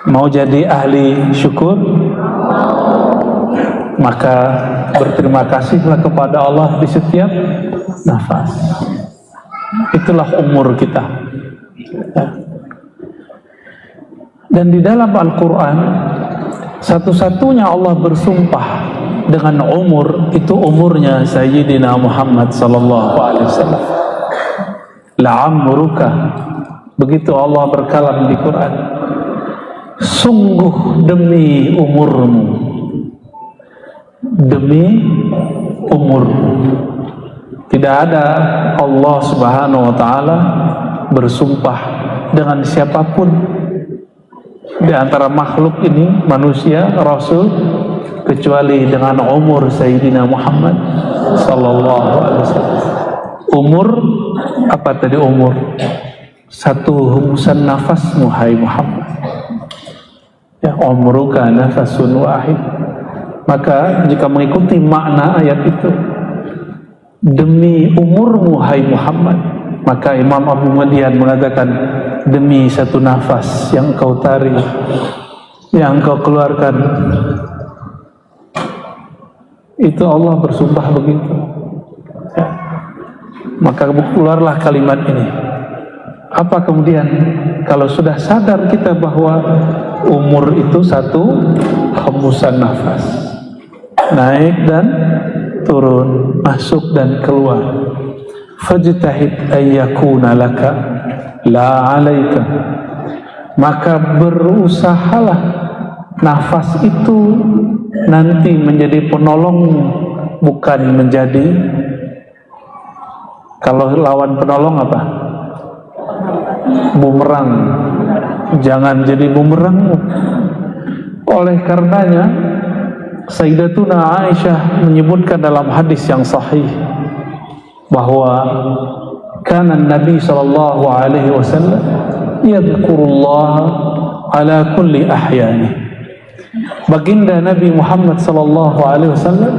Mau jadi ahli syukur? Maka berterima kasihlah kepada Allah di setiap nafas. Itulah umur kita. Dan di dalam Al-Quran, satu-satunya Allah bersumpah dengan umur, itu umurnya Sayyidina Muhammad sallallahu alaihi wasallam. La'amruka, begitu Allah berkalam di Quran, sungguh demi umurmu, demi umurmu. Tidak ada Allah subhanahu wa ta'ala bersumpah dengan siapapun di antara makhluk ini, manusia, Rasul, kecuali dengan umur Sayyidina Muhammad sallallahu alaihi wasallam. Umur, apa tadi umur? Satu hembusan nafasmu, hai Muhammad. Ya, umruka nafasun wahid. Maka jika mengikuti makna ayat itu, demi umurmu, hai Muhammad, maka Imam Abu Madian mengatakan, demi satu nafas yang kau tarik, yang kau keluarkan, itu Allah bersumpah begitu. Ya. Maka keluarlah kalimat ini. Apa kemudian kalau sudah sadar kita bahwa umur itu satu hembusan nafas, naik dan turun, masuk dan keluar. Fajtahid ayyakuna laka la alaika, maka berusahalah nafas itu nanti menjadi penolong, bukan menjadi, kalau lawan penolong apa? Bumerang. Jangan jadi bumerang. Oleh karenanya Sayyidatuna Aisyah menyebutkan dalam hadis yang sahih bahwa kana Nabi sallallahu alaihi wasallam yadhkurullah ala kulli ahyani. Baginda Nabi Muhammad sallallahu alaihi wasallam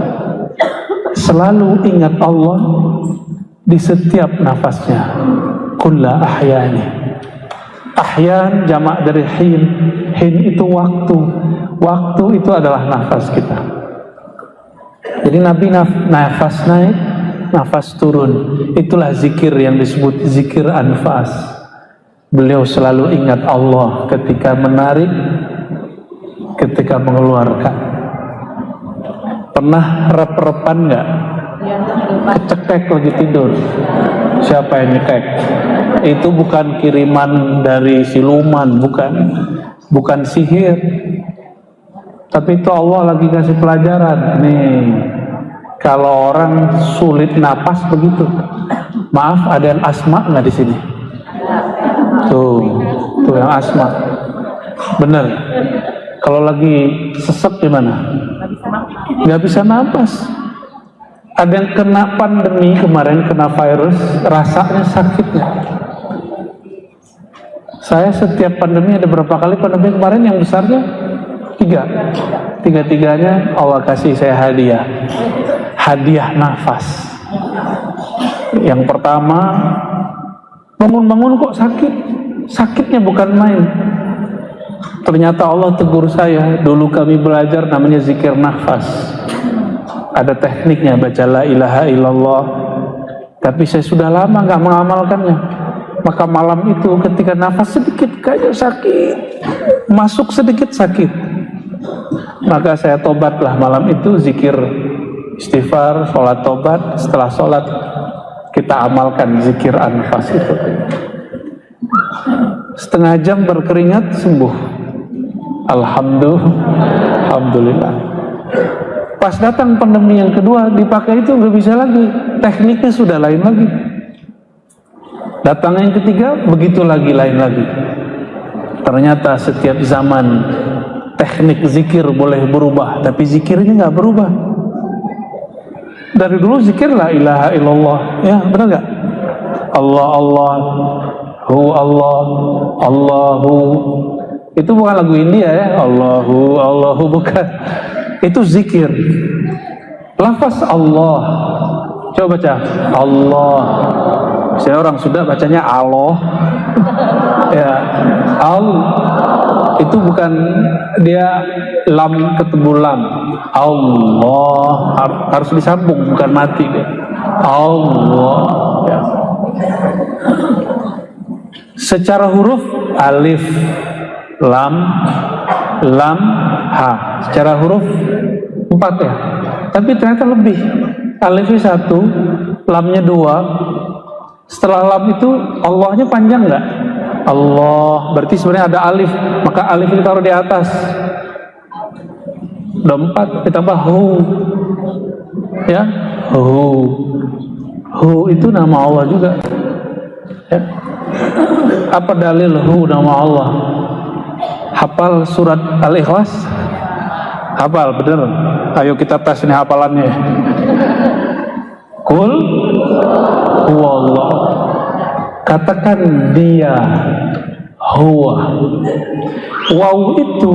selalu ingat Allah di setiap nafasnya. Kulla ahyani. Ahyan jamak dari hin. Hin itu waktu. Waktu itu adalah nafas kita. Jadi Nabi nafas naik, nafas turun. Itulah zikir yang disebut zikir anfas. Beliau selalu ingat Allah ketika menarik, ketika mengeluarkan. Pernah rep-repan nggak? Kecekek lagi tidur. Siapa yang nyekek? Itu bukan kiriman dari siluman, bukan sihir. Tapi itu Allah lagi kasih pelajaran. Nih, kalau orang sulit napas begitu. Maaf, ada yang asma nggak di sini? Tuh yang asma. Bener. Kalau lagi sesek gimana? Nggak bisa napas. Ada yang kena pandemi kemarin, kena virus, rasanya sakitnya. Saya setiap pandemi, ada berapa kali pandemi kemarin yang besarnya? 3. Tiga-tiganya Allah kasih saya hadiah. Hadiah nafas. Yang pertama, bangun-bangun kok sakit. Sakitnya bukan main. Ternyata Allah tegur saya. Dulu kami belajar namanya zikir nafas. Ada tekniknya, baca la ilaha illallah. Tapi saya sudah lama nggak mengamalkannya. Maka malam itu ketika nafas sedikit kayak sakit, masuk sedikit sakit, maka saya tobatlah malam itu, zikir istighfar, sholat tobat. Setelah sholat kita amalkan zikir anfas itu. Setengah jam berkeringat, sembuh. Alhamdulillah. Pas datang pandemi yang kedua, dipakai itu nggak bisa lagi, tekniknya sudah lain lagi. Datang yang ketiga, begitu lagi, lain lagi. Ternyata setiap zaman teknik zikir boleh berubah, tapi zikirnya nggak berubah. Dari dulu zikir la ilaha illallah, ya benar nggak? Allah Allah, hu Allah, Allahu. Itu bukan lagu India ya, Allahu Allahu, bukan. Itu zikir. Lafaz Allah, coba baca Allah. Saya orang Sunda bacanya Allah. Ya, itu bukan dia lam ketemu lam. Allah harus disambung, bukan mati dia. Allah ya. Secara huruf alif lam lam ha, secara huruf 4 ya, tapi ternyata lebih. Alifnya 1, lamnya 2. Setelah lam itu Allahnya panjang nggak? Allah, berarti sebenarnya ada alif, maka alif itu taruh di atas. Udah 4, ditambah hu ya, hu itu nama Allah juga ya. Apa dalil hu nama Allah? Hafal surat Al-Ikhlas? Hafal, bener? Ayo kita tes ini hafalannya. Kul huwallah. Katakan dia huwa. Waw itu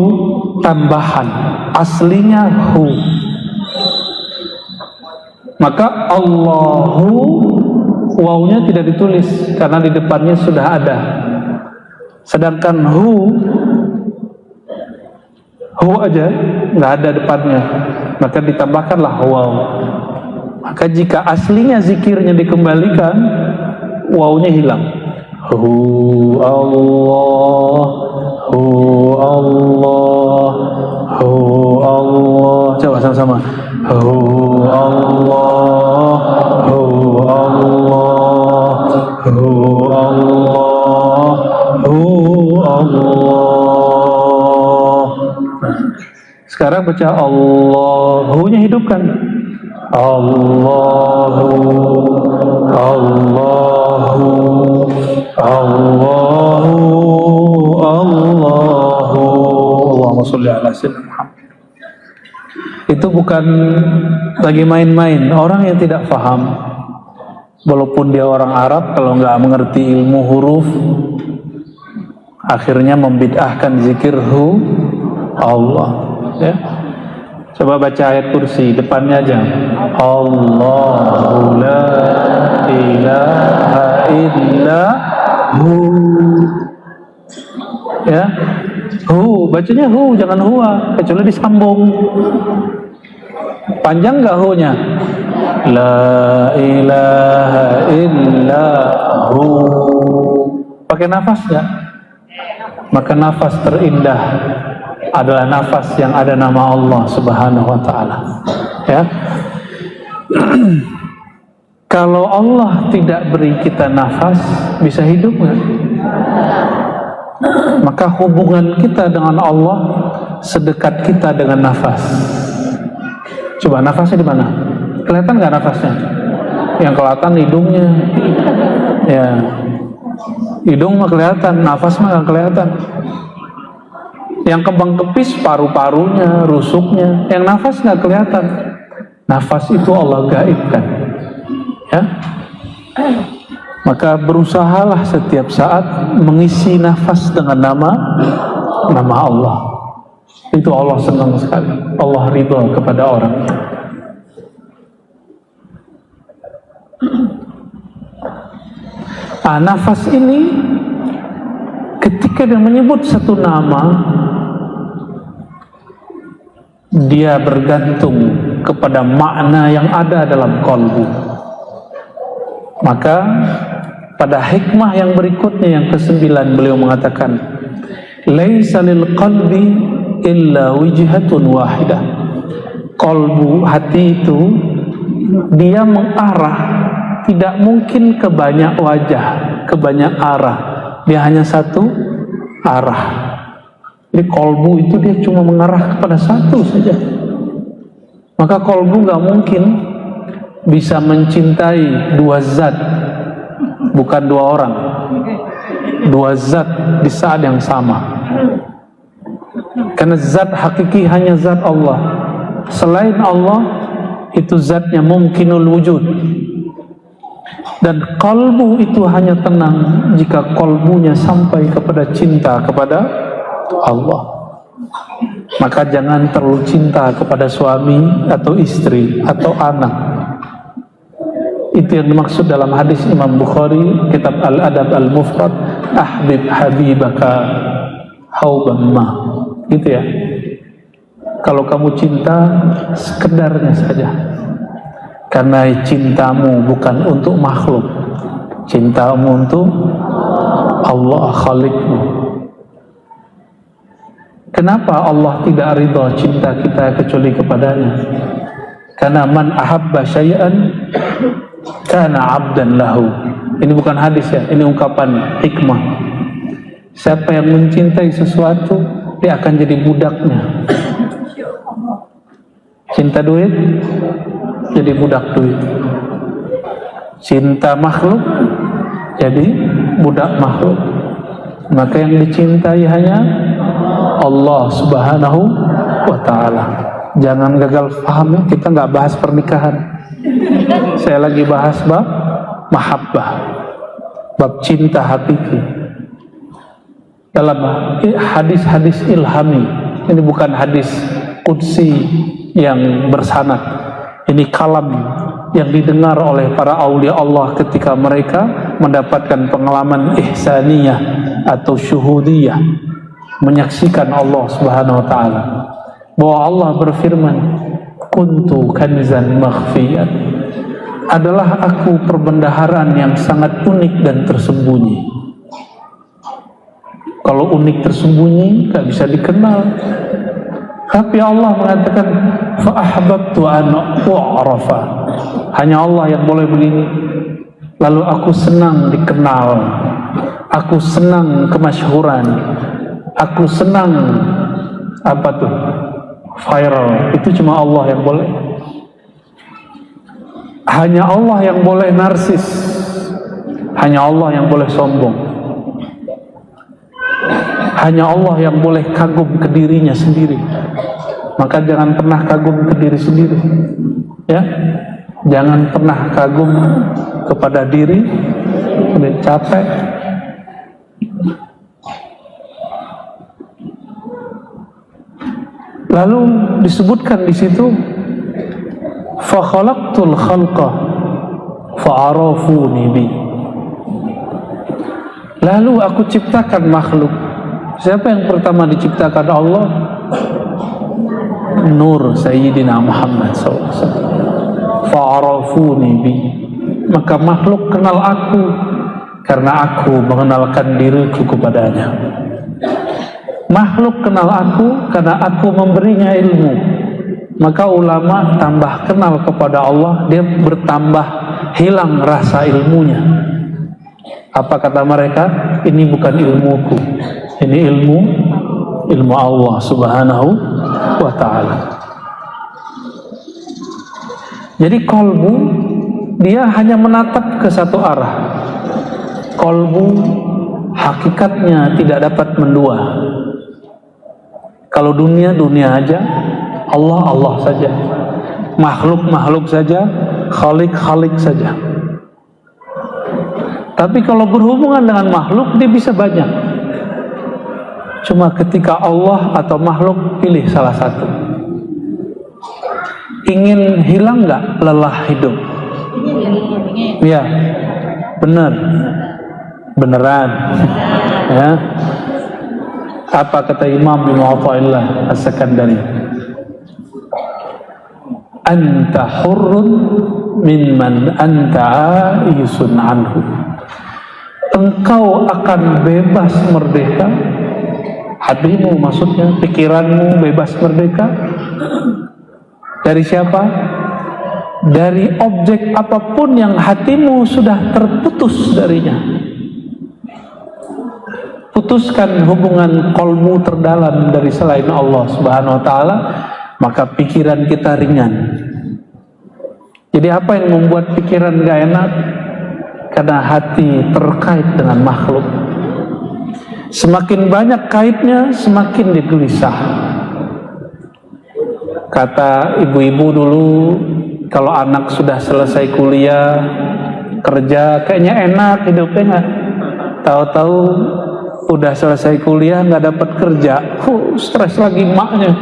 tambahan, aslinya hu. Maka Allahu, wawnya tidak ditulis karena di depannya sudah ada. Sedangkan hu aja nggak ada depannya, maka ditambahkanlah waw. Maka jika aslinya zikirnya dikembalikan, wawnya hilang. Hu Allah, hu Allah, hu Allah. Coba sama-sama. Hu Allah, hu Allah, hu Allah, hu Allah. Sekarang baca Allahu-nya hidupkan. Allahu, Allahu, Allahu, Allahu. Allahumma sholli ala sayyidina Muhammad. Itu bukan lagi main-main. Orang yang tidak paham, walaupun dia orang Arab, kalau nggak mengerti ilmu huruf, akhirnya membid'ahkan zikir hu Allah ya. Coba baca ayat kursi, depannya aja Allahu la ilaha illa hu ya. Hu, bacanya hu, jangan huwa, kecuali disambung. Panjang nggak hu-nya? La ilaha illa hu. Pakai nafas nggak? Maka nafas terindah adalah nafas yang ada nama Allah Subhanahu wa ta'ala ya. Kalau Allah tidak beri kita nafas, bisa hidup nggak? Maka hubungan kita dengan Allah sedekat kita dengan nafas. Coba nafasnya di mana? Kelihatan nggak nafasnya? Yang kelihatan hidungnya ya. Hidung mah kelihatan, nafas mah nggak kelihatan. Yang kembang kepis paru-parunya, rusuknya, yang nafas nggak kelihatan. Nafas itu Allah gaibkan ya. Maka berusahalah setiap saat mengisi nafas dengan nama Allah. Itu Allah senang sekali, Allah ridha kepada orang. Nafas ini ketika dia menyebut satu nama, dia bergantung kepada makna yang ada dalam qalbu. Maka pada hikmah yang berikutnya yang ke-9 beliau mengatakan, laisa lil qalbi illa wijhatun wahidah. Qalbu, hati itu dia mengarah, tidak mungkin ke banyak wajah, ke banyak arah. Dia hanya satu arah. Jadi kolbu itu dia cuma mengarah kepada satu saja. Maka kolbu gak mungkin bisa mencintai dua zat, bukan dua orang, dua zat di saat yang sama. Karena zat hakiki hanya zat Allah. Selain Allah itu zatnya mungkinul wujud. Dan kalbu itu hanya tenang jika kalbunya sampai kepada cinta kepada Allah. Maka jangan terlalu cinta kepada suami atau istri atau anak. Itu yang dimaksud dalam hadis Imam Bukhari, kitab Al-Adab Al-Mufrad, ahbib habibaka haubamma, gitu ya. Kalau kamu cinta, sekedarnya saja, karena cintamu bukan untuk makhluk, cintamu untuk Allah Khalikmu. Kenapa Allah tidak ridha cinta kita kecuali kepadanya? Karena man ahabba syai'an kana abdan lahu. Ini bukan hadis ya, ini ungkapan hikmah. Siapa yang mencintai sesuatu, dia akan jadi budaknya. Cinta duit, jadi budak duit. Cinta makhluk, jadi budak makhluk. Maka yang dicintai hanya Allah Subhanahu wa ta'ala. Jangan gagal paham ya, kita nggak bahas pernikahan. Saya lagi bahas bab mahabbah, bab cinta hakiki. Dalam hadis-hadis ilhami, ini bukan hadis qudsi yang bersanad. Ini kalam yang didengar oleh para aulia Allah ketika mereka mendapatkan pengalaman ihsaniyah atau syuhudiyah, menyaksikan Allah Subhanahu wa ta'ala. Bahwa Allah berfirman, kuntu kanzan makhfiyan, adalah aku perbendaharaan yang sangat unik dan tersembunyi. Kalau unik tersembunyi gak bisa dikenal. Tapi Allah mengatakan fa ahbabtu an u'rafa, hanya Allah yang boleh begini. Lalu aku senang dikenal, aku senang kemasyhuran, aku senang apa tuh, viral. Itu cuma Allah yang boleh. Hanya Allah yang boleh narsis, hanya Allah yang boleh sombong, hanya Allah yang boleh kagum ke dirinya sendiri. Maka jangan pernah kagum ke diri sendiri, ya. Jangan pernah kagum kepada diri, udah capek. Lalu disebutkan di situ, fa khalaqtul khalqa fa arafuni bi. Lalu aku ciptakan makhluk. Siapa yang pertama diciptakan Allah? Nur Sayyidina Muhammad SAW. Fa'arafuni bi, maka makhluk kenal aku karena aku mengenalkan diriku kepadanya. Makhluk kenal aku karena aku memberinya ilmu. Maka ulama tambah kenal kepada Allah, dia bertambah hilang rasa ilmunya. Apa kata mereka? Ini bukan ilmuku, ini ilmu Allah Subhanahu wa ta'ala. Jadi kolbu, dia hanya menatap ke satu arah. Kolbu hakikatnya tidak dapat mendua. Kalau dunia, dunia aja, Allah, Allah saja, makhluk, makhluk saja, khalik, khalik saja. Tapi kalau berhubungan dengan makhluk, dia bisa banyak. Cuma ketika Allah atau makhluk, pilih salah satu. Ingin hilang nggak lelah hidup? Ya, benar, beneran. Ya. Apa kata Imam Ibnu Athaillah As-Sakandari? Anta hurrun mimman anta aisun anhu. Engkau akan bebas merdeka, hatimu maksudnya, pikiranmu bebas merdeka. Dari siapa? Dari objek apapun yang hatimu sudah terputus darinya. Putuskan hubungan kolbu terdalam dari selain Allah Subhanahu wa ta'ala, maka pikiran kita ringan. Jadi apa yang membuat pikiran gak enak? Karena hati terkait dengan makhluk. Semakin banyak kaitnya, semakin digelisah. Kata ibu-ibu dulu, kalau anak sudah selesai kuliah, kerja, kayaknya enak hidupnya, nggak? Tahu-tahu udah selesai kuliah nggak dapat kerja, stres lagi maknya.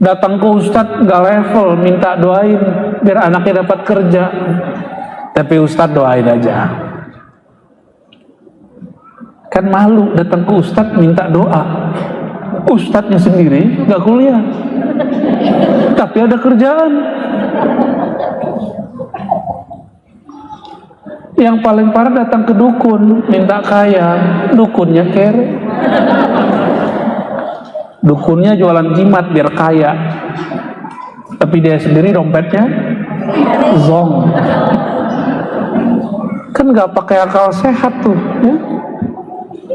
Datang ke ustadz nggak level, minta doain biar anaknya dapat kerja. Tapi ustadz doain aja. Kan malu datang ke ustadz minta doa. Ustadznya sendiri nggak kuliah, tapi ada kerjaan. Yang paling parah datang ke dukun minta kaya, dukunnya kere. Dukunnya jualan jimat biar kaya, tapi dia sendiri dompetnya zong. Kan nggak pakai akal sehat tuh ya?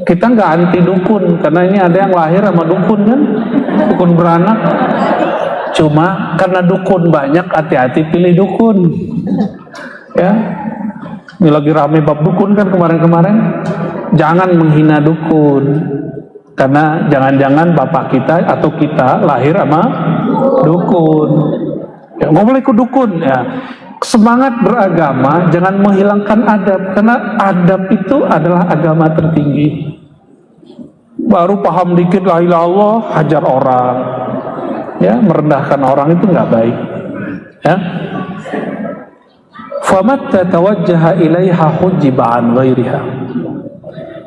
Kita nggak anti dukun, karena ini ada yang lahir sama dukun kan, dukun beranak. Cuma karena dukun banyak, hati-hati pilih dukun ya. Ini lagi rame bab dukun kan kemarin-kemarin. Jangan menghina dukun, karena jangan-jangan bapak kita atau kita lahir sama dukun ya, nggak boleh ikut dukun ya. Semangat beragama, jangan menghilangkan adab, karena adab itu adalah agama tertinggi. Baru paham dikit la ilaha illallah, hajar orang ya, merendahkan orang itu nggak baik ya. Famatta tawajjaha ilaiha hujiba an ghairiha.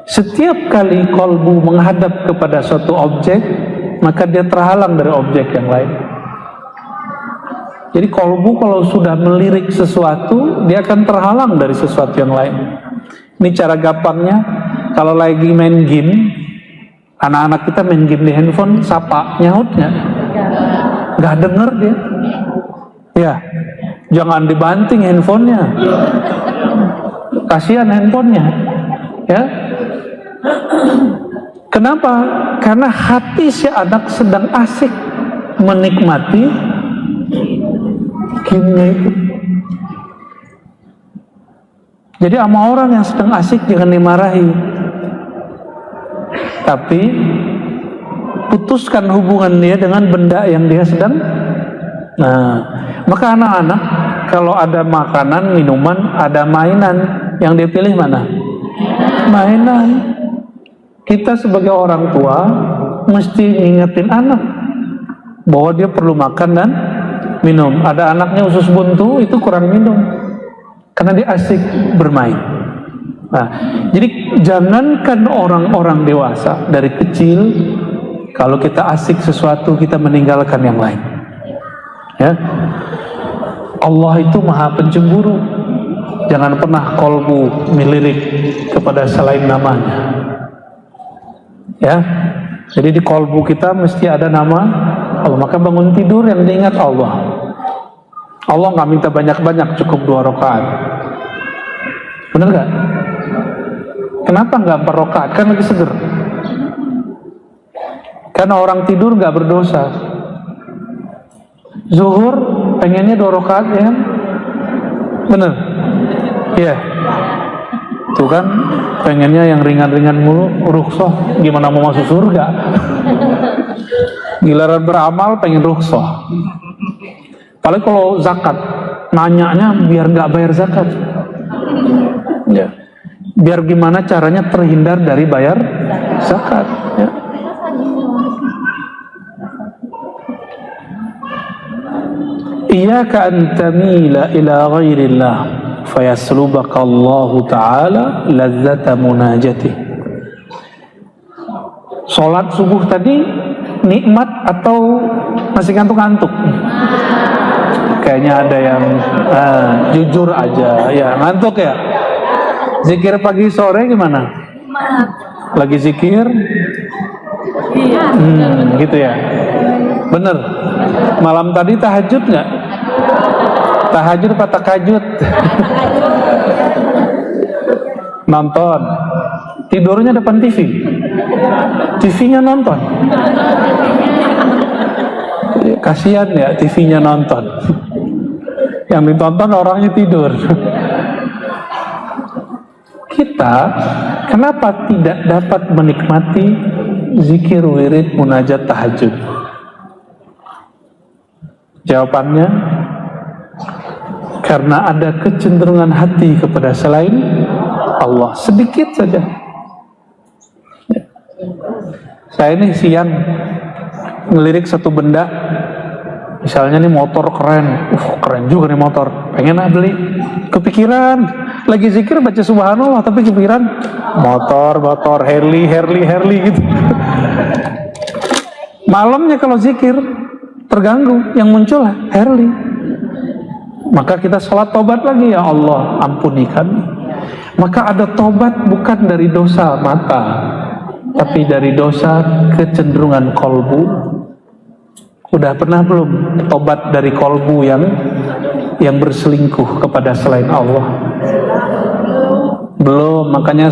Setiap kali kolbu menghadap kepada suatu objek, maka dia terhalang dari objek yang lain. Jadi kolbu kalau sudah melirik sesuatu, dia akan terhalang dari sesuatu yang lain. Ini cara gampangnya, kalau lagi main game, anak-anak kita main game di handphone, sapa, nyautnya nggak denger dia ya. Jangan dibanting handphonenya, kasihan handphonenya ya. Kenapa? Karena hati si anak sedang asik menikmati game-nya itu. Jadi sama orang yang sedang asik jangan dimarahi, tapi putuskan hubungan dia dengan benda yang dia sedang. Nah, maka anak-anak kalau ada makanan, minuman, ada mainan, yang dia pilih mana? Mainan. Kita sebagai orang tua mesti ngingetin anak bahwa dia perlu makan dan minum. Ada anaknya usus buntu, itu kurang minum karena dia asik bermain. Nah, jadi jangankan orang-orang dewasa, dari kecil kalau kita asik sesuatu kita meninggalkan yang lain ya. Allah itu maha pencemburu. Jangan pernah kolbu melirik kepada selain namanya ya. Jadi di kolbu kita mesti ada nama Allah. Maka bangun tidur yang diingat Allah. Allah nggak minta banyak-banyak, cukup 2 rakaat. Bener nggak? Kenapa nggak 4 rakaat? Kan lagi seger. Karena orang tidur nggak berdosa. Zuhur pengennya 2 rakaat ya, bener? Iya. Tuh kan pengennya yang ringan-ringan mulu, rukhsah. Gimana mau masuk surga? Giliran beramal pengen rukhsah. Paling kalau zakat, nanyanya biar nggak bayar zakat ya. Biar gimana caranya terhindar dari bayar zakat ya. Iyyaka an tamila ila ghairillah fayaslubaka Allah Ta'ala lazzata munajati. Sholat subuh tadi nikmat atau masih ngantuk-ngantuk? Kayaknya ada yang jujur aja ya, ngantuk ya. Zikir pagi sore gimana? Lagi zikir? Gitu ya. Bener. Malam tadi tahajud nggak? Tahajud apa takajud? Nonton. Tidurnya depan TV. TV-nya nonton. Kasihan ya, TV-nya nonton. Yang ditonton orangnya tidur. Kita kenapa tidak dapat menikmati zikir, wirid, munajat, tahajud? Jawabannya, karena ada kecenderungan hati kepada selain Allah, sedikit saja. Saya ini siang ngelirik satu benda, misalnya nih motor keren, keren juga nih motor, pengen beli, kepikiran Lagi zikir baca subhanallah tapi kepikiran motor, Harley gitu. Malamnya kalau zikir terganggu, yang muncul Harley. Maka kita sholat tobat lagi, ya Allah ampuni kami. Maka ada tobat bukan dari dosa mata, tapi dari dosa kecenderungan kolbu. Udah pernah belum tobat dari kolbu yang berselingkuh kepada selain Allah? Belum, makanya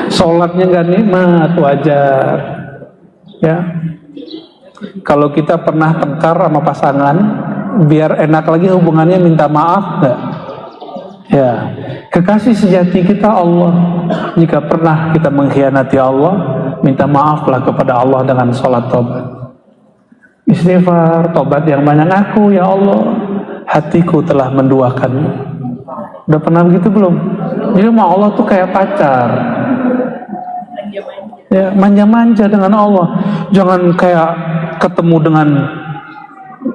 sholatnya gak nikmat, wajar. Ya, kalau kita pernah tengkar sama pasangan, biar enak lagi hubungannya, minta maaf gak? Ya, kekasih sejati kita Allah. Jika pernah kita mengkhianati Allah, minta maaflah kepada Allah dengan sholat tobat. Istighfar, tobat yang banyak. Aku, ya Allah, hatiku telah menduakanmu. Udah pernah begitu belum? Jadi sama Allah tuh kayak pacar. Ya, manja-manja dengan Allah. Jangan kayak ketemu dengan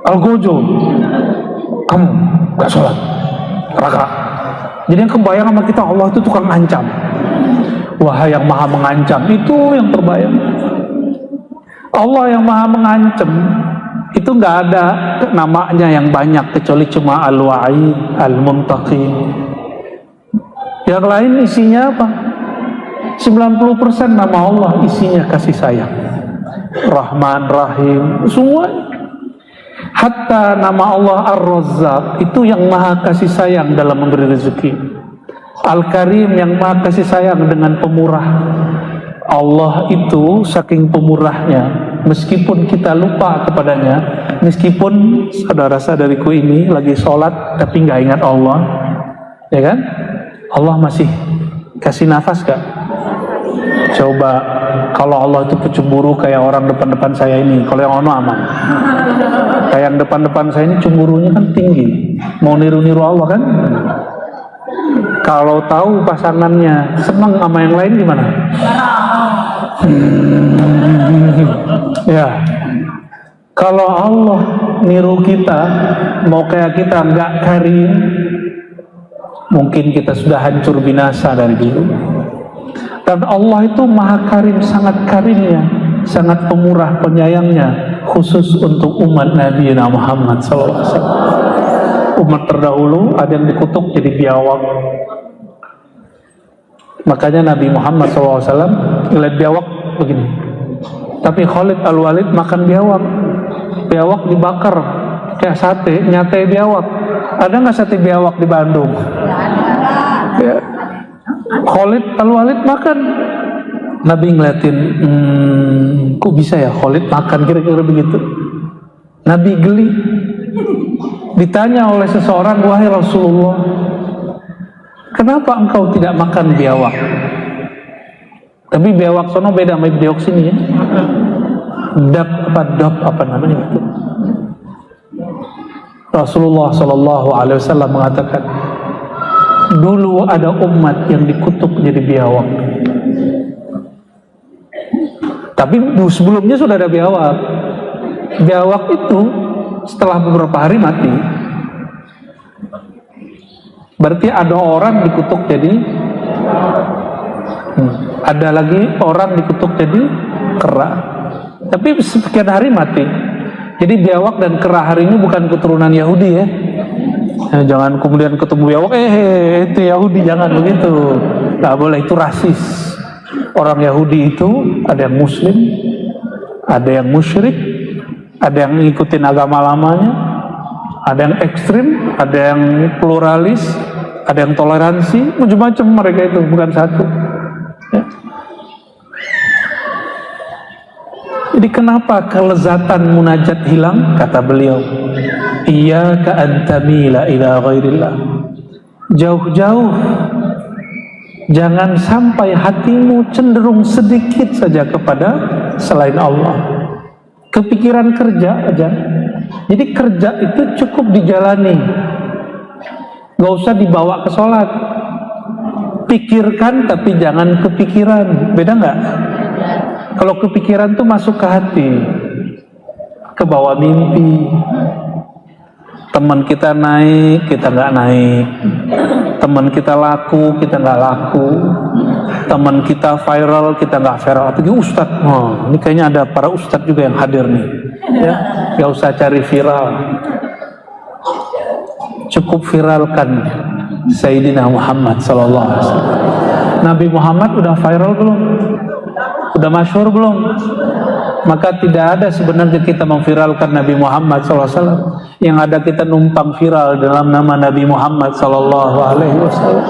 Algojo, kamu gak sholat, raka. Jadi yang kebayang sama kita, Allah itu tukang ancam. Wahai yang maha mengancam, itu yang terbayang. Allah yang maha mengancam itu nggak ada namanya yang banyak kecuali cuma Al-Wa'id, Al-Muntaqim. Yang lain isinya apa? 90% nama Allah isinya kasih sayang, Rahman, Rahim, semua. Hatta nama Allah Ar-Razzaq itu yang maha kasih sayang dalam memberi rezeki. Al-Karim yang maha kasih sayang dengan pemurah. Allah itu saking pemurahnya, meskipun kita lupa kepadanya, meskipun saudara-saudariku ini lagi sholat tapi nggak ingat Allah, ya kan? Allah masih kasih nafas gak? Coba kalau Allah itu pencemburu kayak orang depan-depan saya ini, kalau yang ono aman. Kayak yang depan-depan saya ini cemburunya kan tinggi, mau niru-niru Allah kan? Kalau tahu pasangannya senang sama yang lain gimana? Ya, kalau Allah niru kita, mau kayak kita nggak karim, mungkin kita sudah hancur binasa dari dulu. Dan Allah itu maha karim, sangat karimnya, sangat pemurah penyayangnya, khusus untuk umat Nabi Muhammad SAW. Umat terdahulu ada yang dikutuk jadi biawak. Makanya Nabi Muhammad SAW ngeliat biawak begini. Tapi Khalid Al-Walid makan biawak. Biawak dibakar kayak sate, nyate biawak. Ada nggak sate biawak di Bandung? Ya. Khalid Al-Walid makan. Nabi ngeliatin, kok bisa ya Khalid makan, kira-kira begitu. Nabi geli. Ditanya oleh seseorang, wahai Rasulullah, kenapa engkau tidak makan biawak? Tapi biawak sono beda sama biawak sini ya. Dab apa namanya itu? Rasulullah SAW mengatakan, dulu ada umat yang dikutuk jadi biawak. Tapi sebelumnya sudah ada biawak. Biawak itu setelah beberapa hari mati. Berarti ada orang dikutuk jadi ada lagi orang dikutuk jadi kera. Tapi sekian hari mati. Jadi biawak dan kera hari ini bukan keturunan Yahudi ya. Jangan kemudian ketemu biawak, itu Yahudi, jangan begitu. Nggak boleh, itu rasis. Orang Yahudi itu ada yang Muslim, ada yang musyrik, ada yang ngikutin agama lamanya, ada yang ekstrim, ada yang pluralis, ada yang toleransi, macam-macam mereka itu, bukan satu. Ya. Jadi kenapa kelezatan munajat hilang? Kata beliau, iyyaka an tamila ila ghairillah. Jauh-jauh jangan sampai hatimu cenderung sedikit saja kepada selain Allah. Kepikiran kerja aja. Jadi kerja itu cukup dijalani, gak usah dibawa ke sholat. Pikirkan tapi jangan kepikiran. Beda nggak? Kalau kepikiran tuh masuk ke hati, ke bawah mimpi. Teman kita naik, kita nggak naik. Teman kita laku, kita nggak laku. Teman kita viral, kita nggak viral. Apalagi ustadz, ini kayaknya ada para ustadz juga yang hadir nih. Ya, nggak usah cari viral. Cukup viralkan Sayyidina Muhammad sallallahu alaihi wasallam. Nabi Muhammad udah viral belum? Udah masyhur belum? Maka tidak ada sebenarnya kita memviralkan Nabi Muhammad sallallahu alaihi wasallam. Yang ada kita numpang viral dalam nama Nabi Muhammad sallallahu alaihi wasallam.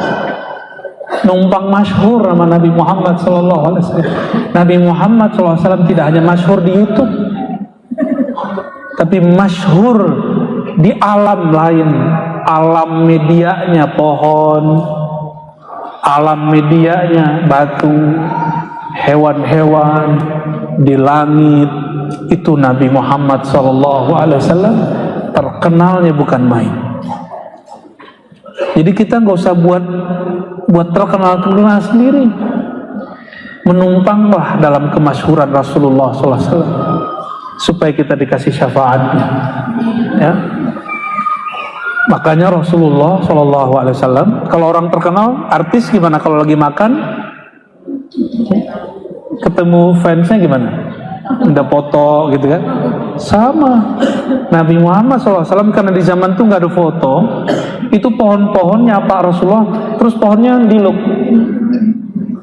Numpang masyhur nama Nabi Muhammad sallallahu alaihi wasallam. Nabi Muhammad sallallahu alaihi wasallam tidak hanya masyhur di YouTube, tapi masyhur di alam lain. Alam medianya pohon, alam medianya batu, hewan-hewan, di langit. Itu Nabi Muhammad SAW terkenalnya bukan main. Jadi kita nggak usah buat terkenal sendiri. Menumpanglah dalam kemasyhuran Rasulullah SAW supaya kita dikasih syafaatnya. Ya. Makanya Rasulullah SAW, kalau orang terkenal, artis gimana kalau lagi makan, ketemu fansnya gimana? Udah foto gitu kan? Sama. Nabi Muhammad SAW karena di zaman itu nggak ada foto, itu pohon-pohonnya Pak Rasulullah, terus pohonnya diluk.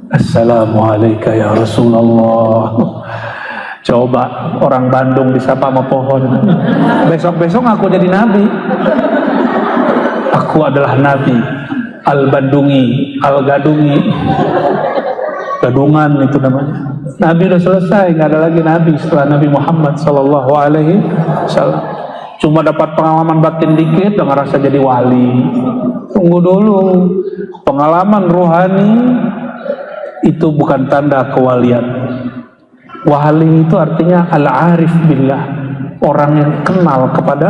Assalamualaikum ya Rasulullah. Coba orang Bandung disapa sama pohon. Besok-besok aku jadi nabi. Aku adalah nabi. Al-Bandungi, Al-Gadungi. Gadungan itu namanya. Nabi udah selesai, nggak ada lagi nabi setelah Nabi Muhammad sallallahu alaihi wasallam. Cuma dapat pengalaman batin dikit, udah ngerasa jadi wali. Tunggu dulu. Pengalaman rohani itu bukan tanda kewalian. Wali itu artinya al-arif billah, orang yang kenal kepada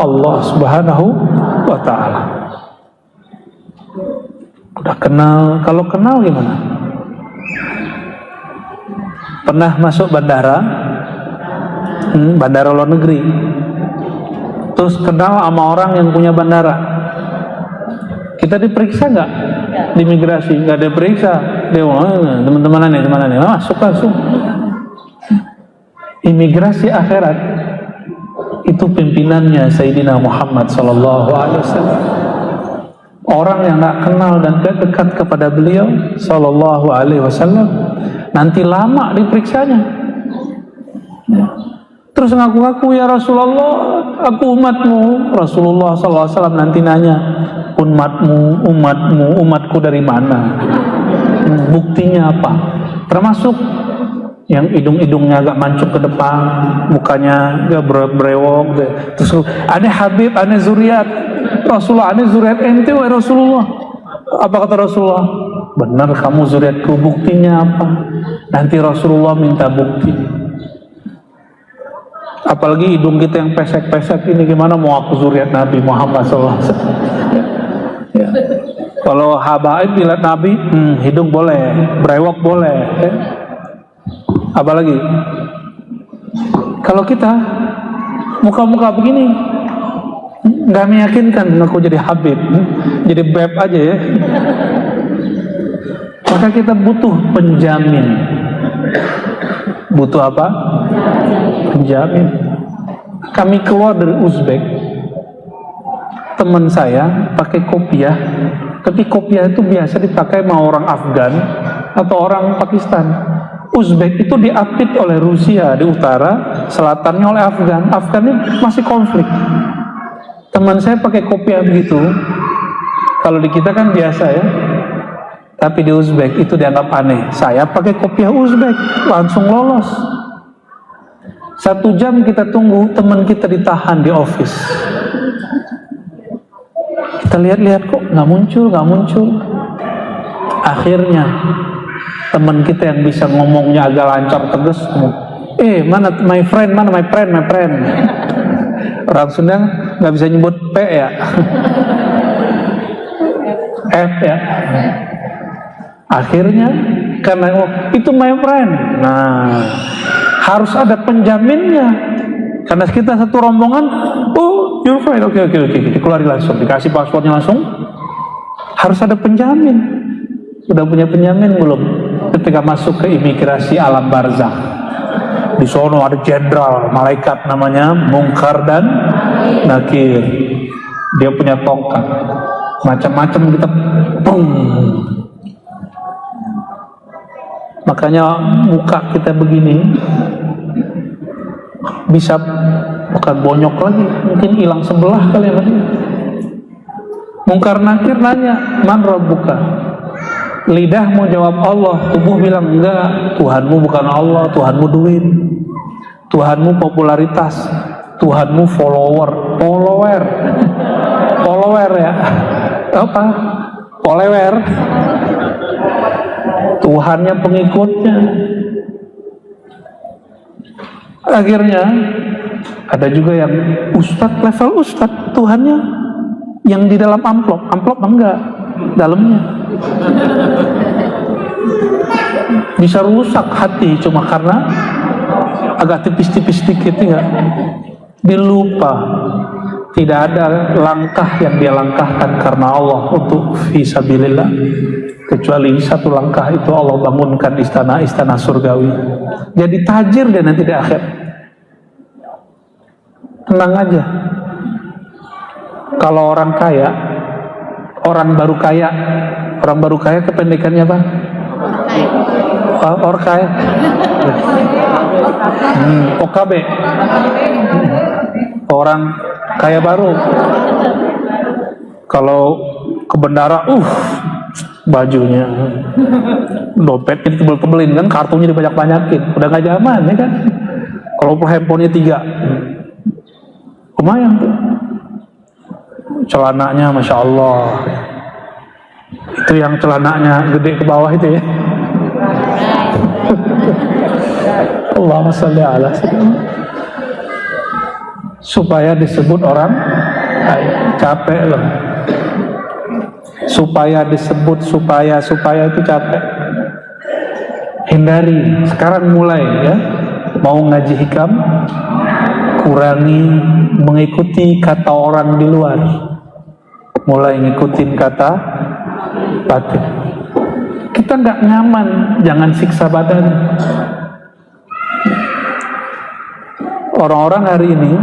Allah Subhanahu wa ta'ala. Udah kenal, kalau kenal gimana? Pernah masuk bandara, bandara luar negeri, terus kenal sama orang yang punya bandara. Kita diperiksa nggak? Di imigrasi nggak diperiksa. Dia teman-temanan nih, masuk langsung. Imigrasi akhirat itu pimpinannya Sayyidina Muhammad sallallahu alaihi wasallam. Orang yang nggak kenal dan dekat kepada beliau sallallahu alaihi wasallam nanti lama diperiksanya. Terus ngaku-ngaku, ya Rasulullah, aku umatmu. Rasulullah sallallahu alaihi wasallam nanti nanya, umatku dari mana? Buktinya apa? Termasuk yang hidung-hidungnya agak mancuk ke depan, mukanya agak brewok, terus aneh Habib, aneh zuriat Rasulullah, aneh zuriat ente wahai Rasulullah. Apa kata Rasulullah? Benar kamu zuriatku, buktinya apa? Nanti Rasulullah minta bukti. Apalagi hidung kita yang pesek-pesek ini, gimana mau aku zuriat Nabi Muhammad SAW? Ya. Kalau habaib lihat Nabi, hidung boleh, brewok boleh, ya. Apalagi kalau kita muka-muka begini nggak meyakinkan aku jadi Habib, jadi beb aja ya. Maka kita butuh penjamin. Butuh apa? Penjamin. Kami keluar dari Uzbek, teman saya pakai kopiah, tapi kopiah itu biasa dipakai sama orang Afgan atau orang Pakistan. Uzbek itu diapit oleh Rusia di utara, selatannya oleh Afgan. Afgan ini masih konflik. Teman saya pakai kopiah begitu. Kalau di kita kan biasa ya, tapi di Uzbek itu dianggap aneh. Saya pakai kopiah Uzbek, langsung lolos. 1 jam kita tunggu, teman kita ditahan di office. Kita lihat-lihat kok nggak muncul. Akhirnya teman kita yang bisa ngomongnya agak lancar tegas, mana my friend, my friend. Orang Sunda nggak bisa nyebut P ya, F ya. Akhirnya karena itu my friend, nah harus ada penjaminnya. Karena kita satu rombongan, oh you're fine, oke, dikeluarin langsung, dikasih paspornya langsung. Harus ada penjamin. Sudah punya penjamin belum? Ketika masuk ke imigrasi alam barzakh, di sono ada jenderal malaikat namanya Munkar dan Nakir. Dia punya tongkat, macam-macam kita, pung. Makanya muka kita begini bisa bukan bonyok lagi, mungkin hilang sebelah kali ya. Munkar Nakir nanya, man rabbuka? Lidah mau jawab Allah, tubuh bilang enggak, Tuhanmu bukan Allah, Tuhanmu duit, Tuhanmu popularitas, Tuhanmu follower ya, apa? Follower, Tuhannya pengikutnya. Akhirnya ada juga yang ustadz, level ustadz, Tuhannya yang di dalam amplop enggak, dalamnya. Bisa rusak hati cuma karena agak tipis-tipis dikit ya. Dilupa tidak ada langkah yang dia langkahkan karena Allah untuk fisabilillah, kecuali satu langkah itu Allah bangunkan istana surgawi. Jadi tajir dia nanti di akhir. Tenang aja. Kalau orang kaya, orang baru kaya kependekannya apa? Orkaya. OKB. Orang kaya baru. Kalau ke bendara, bajunya, dompetnya ditebel-tebelin kan, kartunya dibanyak-banyakin, udah gak zaman ya kan. Kalau handphonenya 3, lumayan tuh. Celananya Masya Allah, itu yang celananya gede ke bawah itu ya. Allahumma sholli ala sayyidina. Supaya disebut orang capek loh. Supaya disebut supaya itu capek. Hindari sekarang mulai ya. Mau ngaji hikam, kurangi mengikuti kata orang di luar, mulai ngikutin kata batin. Kita nggak nyaman, jangan siksa badan. Orang-orang hari ini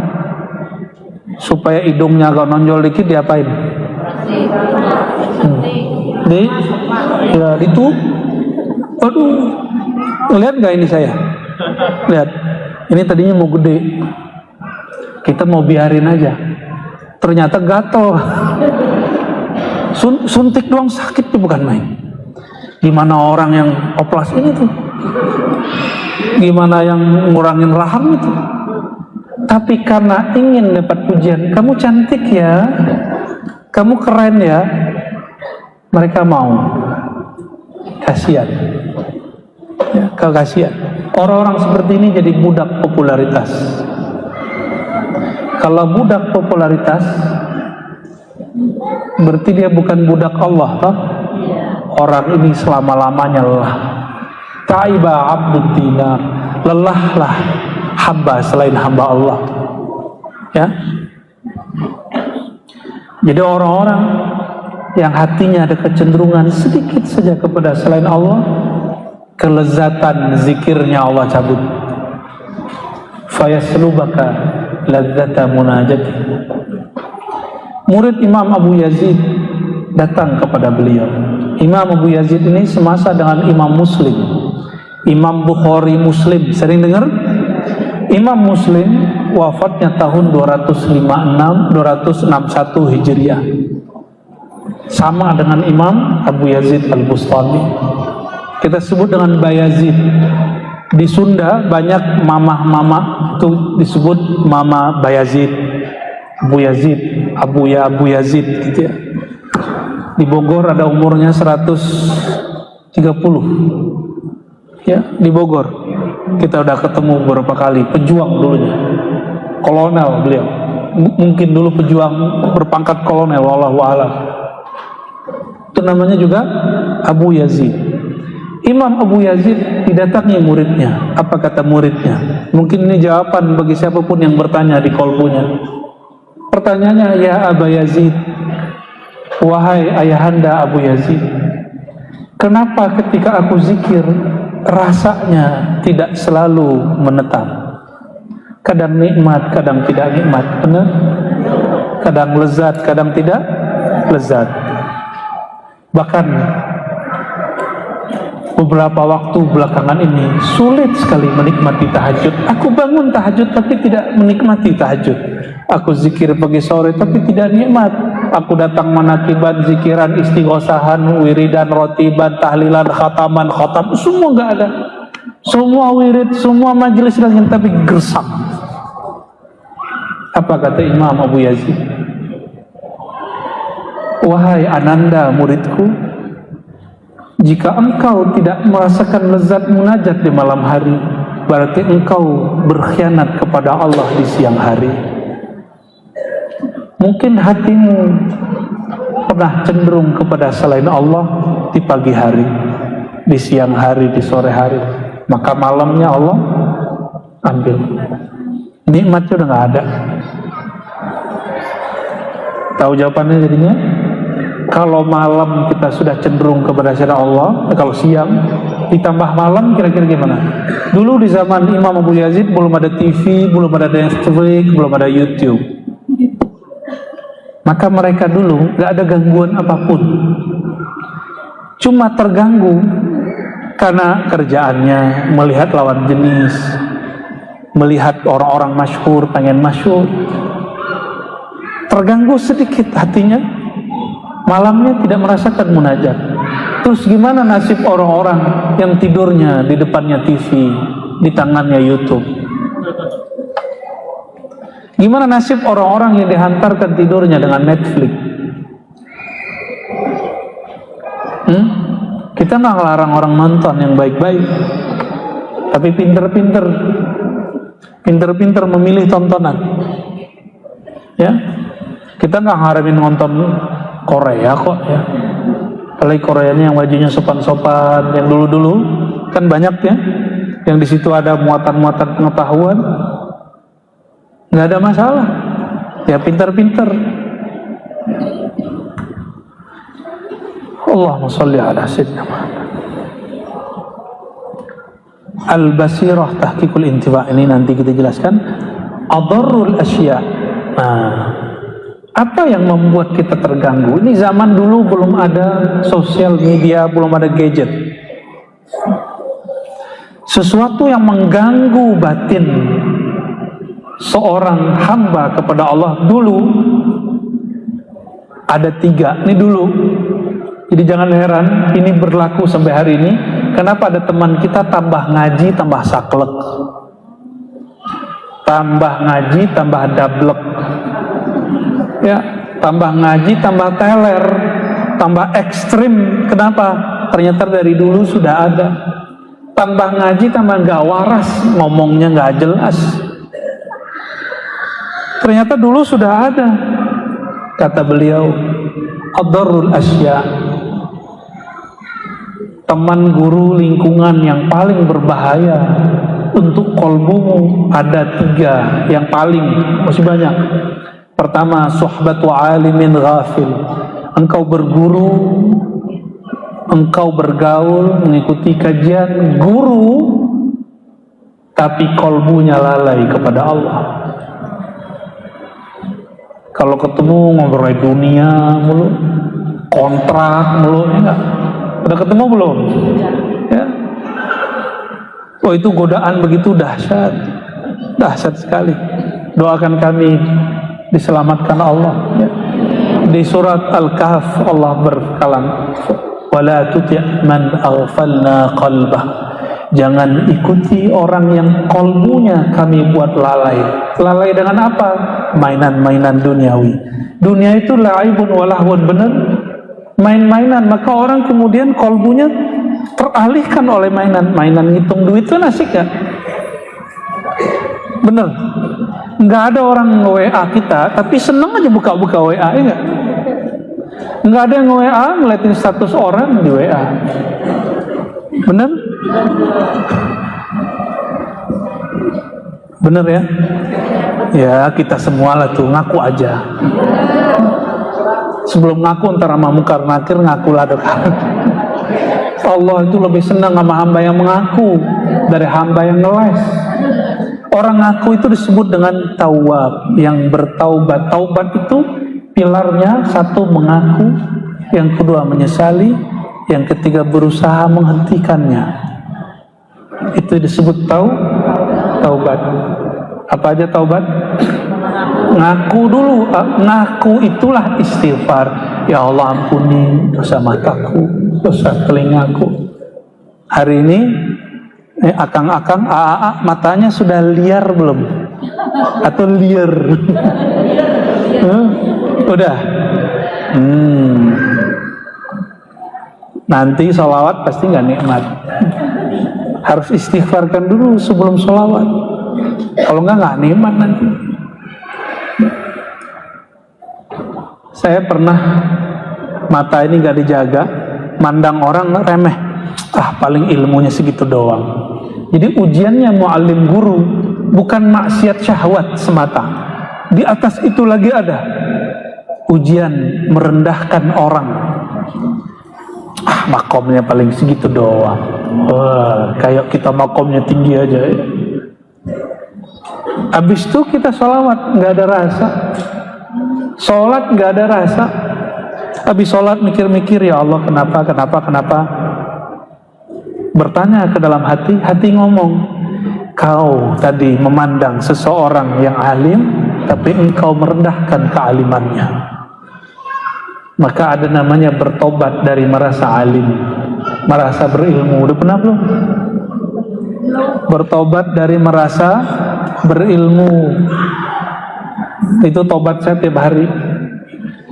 supaya hidungnya agak nonjol dikit diapain? Itu, aduh, lihat nggak ini saya? Lihat, ini tadinya mau gede, kita mau biarin aja, ternyata gatel. Suntik doang sakit tuh bukan main. Gimana orang yang oplas ini tuh, gimana yang ngurangin rahang itu. Tapi karena ingin dapat pujian, kamu cantik ya, kamu keren ya, mereka mau. Kasihan ya, kasihan. Orang-orang seperti ini jadi budak popularitas. Kalau budak popularitas, berarti dia bukan budak Allah, toh? Orang ini selama-lamanya lelah. Taiba abdud dinar, lelahlah hamba selain hamba Allah. Ya. Jadi orang-orang yang hatinya ada kecenderungan sedikit saja kepada selain Allah, kelezatan zikirnya Allah cabut. Fayaslubaka ladzata munajati. Murid Imam Abu Yazid datang kepada beliau. Imam Abu Yazid ini semasa dengan Imam Muslim, Imam Bukhari Muslim. Sering dengar? Imam Muslim wafatnya tahun 261 Hijriah. Sama dengan Imam Abu Yazid Al-Bustami. Kita sebut dengan Bayazid. Di Sunda banyak mamah-mamah itu disebut Mama Bayazid, Abu Yazid, Abu Yazid gitu ya. Di Bogor ada umurnya 130 ya, di Bogor kita udah ketemu beberapa kali. Pejuang dulunya, kolonel beliau, mungkin dulu pejuang berpangkat kolonel, wallahu a'lam. Itu namanya juga Abu Yazid. Imam Abu Yazid didatangi muridnya. Apa kata muridnya? Mungkin ini jawaban bagi siapapun yang bertanya di kolbunya. Pertanyaannya, ya Abu Yazid, wahai ayahanda Abu Yazid, kenapa ketika aku zikir rasanya tidak selalu menetap? Kadang nikmat, kadang tidak nikmat, benar? Kadang lezat, kadang tidak lezat. Bahkan beberapa waktu belakangan ini sulit sekali menikmati tahajud. Aku bangun tahajud tapi tidak menikmati tahajud. Aku zikir pagi sore tapi tidak nikmat. Aku datang manakiban, zikiran, istighosahan, wiridan, rotiban, tahlilan, khataman, khotam, semua nggak ada. Semua wirid, semua majelis lain tapi gersam. Apa kata Imam Abu Yazid? Wahai ananda muridku, jika engkau tidak merasakan lezat munajat di malam hari, berarti engkau berkhianat kepada Allah di siang hari. Mungkin hatimu pernah cenderung kepada selain Allah di pagi hari, di siang hari, di sore hari, maka malamnya Allah ambil. Nikmatnya udah gak ada. Tahu jawabannya jadinya? Kalau malam kita sudah cenderung kepada selain Allah, kalau siang ditambah malam, kira-kira gimana? Dulu di zaman Imam Abu Yazid belum ada TV, belum ada Netflix, belum ada YouTube. Maka mereka dulu gak ada gangguan apapun. Cuma terganggu karena kerjaannya, melihat lawan jenis, melihat orang-orang masyhur, pengen masyhur. Terganggu sedikit hatinya, malamnya tidak merasakan munajat. Terus gimana nasib orang-orang yang tidurnya di depannya TV, di tangannya YouTube? Gimana nasib orang-orang yang dihantarkan tidurnya dengan Netflix? Kita nggak ngelarang orang nonton yang baik-baik, tapi pinter-pinter memilih tontonan. Ya, kita nggak ngaramin nonton Korea kok ya. Apalagi Koreanya yang bajunya sopan-sopan, yang dulu-dulu kan banyak ya, yang di situ ada muatan-muatan pengetahuan. Nggak ada masalah, ya pintar-pintar. Allahumma sholli ala sayyidina Muhammad. Al-Basirah Tahqiqul Intiba, ini nanti kita jelaskan. Adarrul asya. Nah, apa yang membuat kita terganggu? Ini zaman dulu belum ada sosial media, belum ada gadget. Sesuatu yang mengganggu batin seorang hamba kepada Allah dulu ada 3. Ini dulu, jadi jangan heran ini berlaku sampai hari ini. Kenapa ada teman kita tambah ngaji tambah saklek, tambah ngaji tambah dablek, ya, tambah ngaji tambah teler, tambah ekstrim. Kenapa? Ternyata dari dulu sudah ada. Tambah ngaji tambah gak waras, ngomongnya gak jelas. Ternyata dulu sudah ada. Kata beliau, adarrul asya, teman guru lingkungan yang paling berbahaya untuk kolbumu ada 3 yang paling, masih banyak. Pertama, suhbatu alimin ghafil. Engkau berguru, engkau bergaul, mengikuti kajian guru, tapi kolbunya lalai kepada Allah. Kalau ketemu ngobrol dunia mulu, kontrak mulu, ya enggak? Udah ketemu belum? Ya. Oh, itu godaan begitu dahsyat, dahsyat sekali. Doakan kami diselamatkan Allah. Ya. Di surat Al-Kahf Allah berkalam, wala tuti' man aghfalna qalbah. Jangan ikuti orang yang kolbunya kami buat lalai. Lalai dengan apa? Mainan-mainan duniawi. Dunia itu la'ibun walahun, benar? Main-mainan. Maka orang kemudian kolbunya teralihkan oleh mainan. Mainan ngitung duit itu asik gak? Bener? Nggak ada orang nge-WA kita tapi seneng aja buka-buka WA, ya nggak? Nggak ada yang nge-WA ngeliatin status orang di WA. Bener? Bener ya? Ya kita semua lah tuh ngaku aja. Sebelum ngaku ntar sama mungkar nakir ngakulah dekat. Allah itu lebih senang sama hamba yang mengaku dari hamba yang ngeles. Orang ngaku itu disebut dengan tawab, yang bertaubat. Taubat itu pilarnya, satu mengaku, yang kedua menyesali, yang ketiga berusaha menghentikannya. Itu disebut taubat. Apa aja taubat? Ngaku dulu, ngaku itulah istighfar. Ya Allah ampuni dosa mataku, dosa telingaku. Hari ini akang-akang AA matanya sudah liar belum? Atau liar? Udah. Nanti sholawat pasti nggak nikmat. Harus istighfarkan dulu sebelum sholawat. Kalau nggak nikmat nanti. Saya pernah mata ini nggak dijaga, mandang orang remeh. Paling ilmunya segitu doang. Jadi ujiannya mu'allim guru bukan maksiat syahwat semata. Di atas itu lagi ada ujian merendahkan orang. Makomnya paling segitu doang. Wah, kayak kita makomnya tinggi aja ya. Habis itu kita sholawat nggak ada rasa. Sholat nggak ada rasa. Habis sholat mikir-mikir, ya Allah kenapa. Bertanya ke dalam hati, hati ngomong, kau tadi memandang seseorang yang alim, tapi engkau merendahkan kealimannya. Maka ada namanya bertobat dari merasa alim, merasa berilmu. Udah pernah belum? Bertobat dari merasa berilmu. Itu tobat saya tiap hari.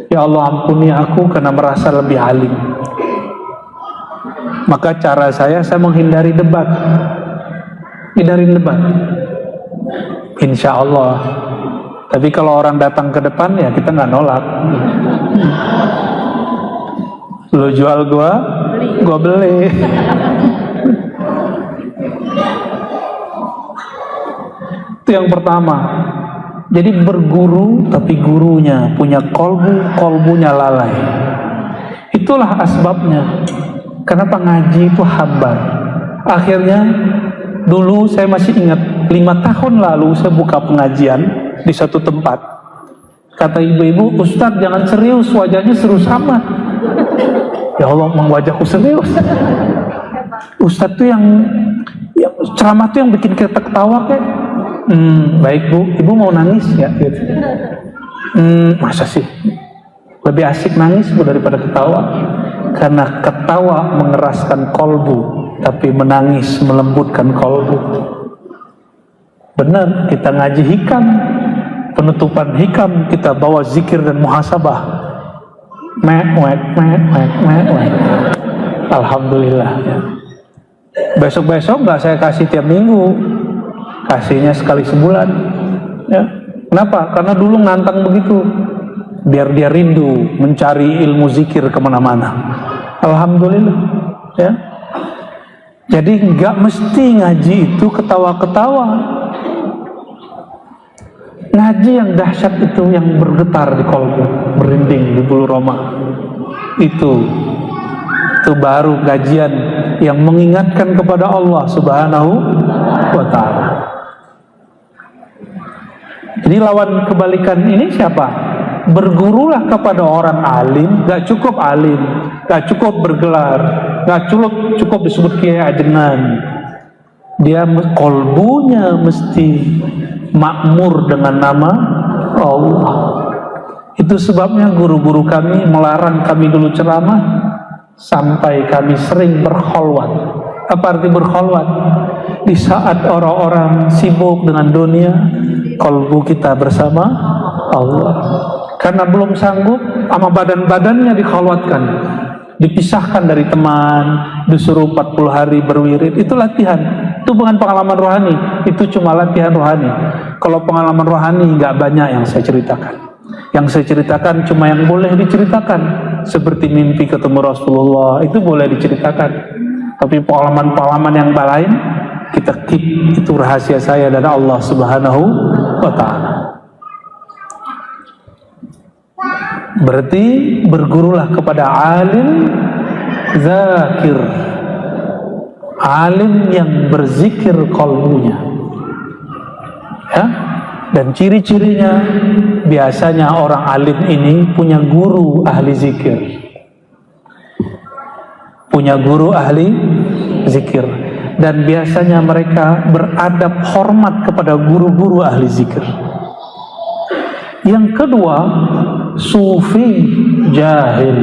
Ya Allah ampuni aku karena merasa lebih alim. Maka cara saya menghindari debat. Hindarin debat, insya Allah. Tapi kalau orang datang ke depan ya kita nggak nolak. Lo jual gua beli. Itu yang pertama. Jadi berguru tapi gurunya punya kolbunya lalai. Itulah asbabnya. Kenapa ngaji itu hambar. Akhirnya dulu saya masih ingat 5 tahun lalu saya buka pengajian di satu tempat. Kata ibu-ibu, Ustadz jangan serius, wajahnya serius amat. Ya Allah, emang wajahku serius. Ustadz tuh yang ceramah tuh yang bikin kita ketawa kayak. Baik bu, ibu mau nangis ya? Gitu. Masa sih? Lebih asik nangis bu daripada ketawa. Karena ketawa mengeraskan kolbu, tapi menangis melembutkan kolbu. Benar, kita ngaji hikam, penutupan hikam kita bawa zikir dan muhasabah. Alhamdulillah. Besok-besok nggak saya kasih tiap minggu, kasihnya sekali sebulan. Ya. Kenapa? Karena dulu nantang begitu, biar dia rindu mencari ilmu zikir kemana-mana. Alhamdulillah. Ya. Jadi nggak mesti ngaji itu ketawa-ketawa. Ngaji yang dahsyat itu yang bergetar di kolbu, merinding di bulu roma. Itu baru kajian yang mengingatkan kepada Allah Subhanahu wa ta'ala. Jadi lawan kebalikan ini siapa? Bergurulah kepada orang alim. Gak cukup alim, gak cukup bergelar, gak cukup disebut kiai ajenan. Dia kolbunya mesti makmur dengan nama Allah. Itu sebabnya guru-guru kami melarang kami dulu ceramah sampai kami sering berkholwat. Apa arti berkholwat? Di saat orang-orang sibuk dengan dunia, kolbu kita bersama Allah. Karena belum sanggup, sama badan-badannya dikholwatkan, dipisahkan dari teman, disuruh 40 hari berwirid. Itu latihan. Itu bukan pengalaman rohani, itu cuma latihan rohani. Kalau pengalaman rohani nggak banyak yang saya ceritakan. Yang saya ceritakan cuma yang boleh diceritakan. Seperti mimpi ketemu Rasulullah, itu boleh diceritakan. Tapi pengalaman-pengalaman yang lain kita keep, itu rahasia saya dari Allah Subhanahu wa ta'ala. Berarti bergurulah kepada alim zakir, alim yang berzikir qalbunya, ya. Dan ciri-cirinya biasanya orang alim ini punya guru ahli zikir, punya guru ahli zikir, dan biasanya mereka beradab hormat kepada guru-guru ahli zikir. Yang kedua, sufi jahil.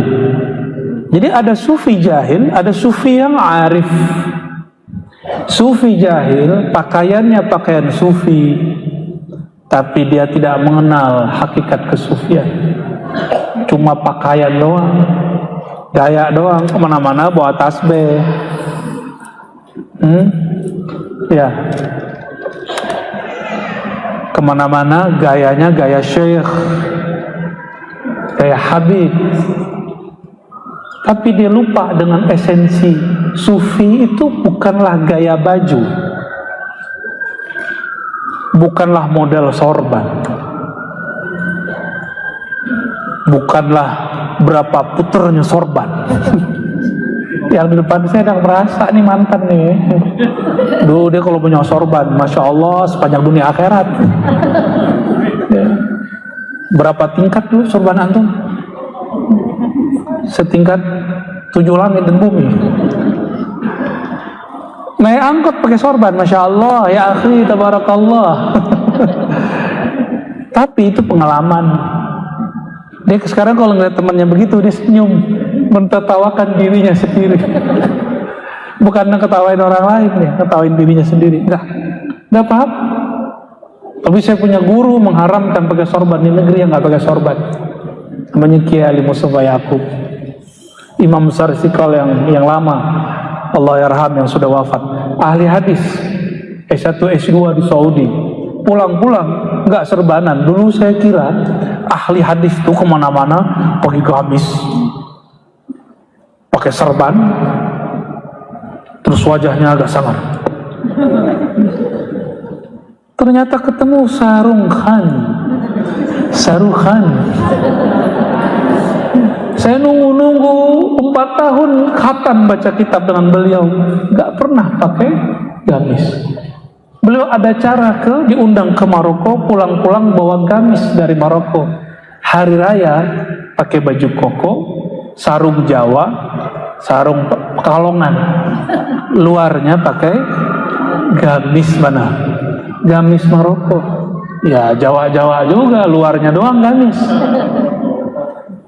Jadi ada sufi jahil, ada sufi yang arif. Sufi jahil pakaiannya pakaian sufi, tapi dia tidak mengenal hakikat kesufian. Cuma pakaian doang, gaya doang, kemana-mana bawa tasbih. Ya, kemana-mana gayanya gaya syekh, gaya habib. Tapi dia lupa dengan esensi. Sufi itu bukanlah gaya baju, bukanlah model sorban, bukanlah berapa puternya sorban. Yang di depan saya sedang merasa nih mantan nih. Duh, dia kalau punya sorban, masya Allah sepanjang dunia akhirat. Ya. Berapa tingkat dulu sorban antum? Setingkat 7 langit dan bumi. Naik angkot pakai sorban, masya Allah, ya akhi, tabarakallah. Tapi itu pengalaman. Dia sekarang kalau ngeliat temannya begitu, dia senyum, mentertawakan dirinya sendiri. Bukan ketawain orang lain, ya, ketawain dirinya sendiri. Enggak apa-apa. Tapi saya punya guru mengharamkan pakai sorban di negeri yang nggak pakai sorban. Namanya Kiai Ali Mustafa Yaqub, imam besar Istiqlal yang lama, Allah yarham, yang sudah wafat, ahli hadis, S1 S2 di Saudi. Pulang-pulang nggak serbanan. Dulu saya kira ahli hadis tuh kemana-mana pakai gamis, pakai serban, terus wajahnya agak sangar. Ternyata ketemu Sarung Khan. Saya nunggu 4 tahun khatam baca kitab dengan beliau, nggak pernah pakai gamis. Beliau ada cara diundang ke Maroko, pulang-pulang bawa gamis dari Maroko. Hari raya pakai baju koko, sarung Jawa, sarung Pekalongan, luarnya pakai gamis mana? Gamis Maroko. Ya Jawa-Jawa juga, luarnya doang gamis.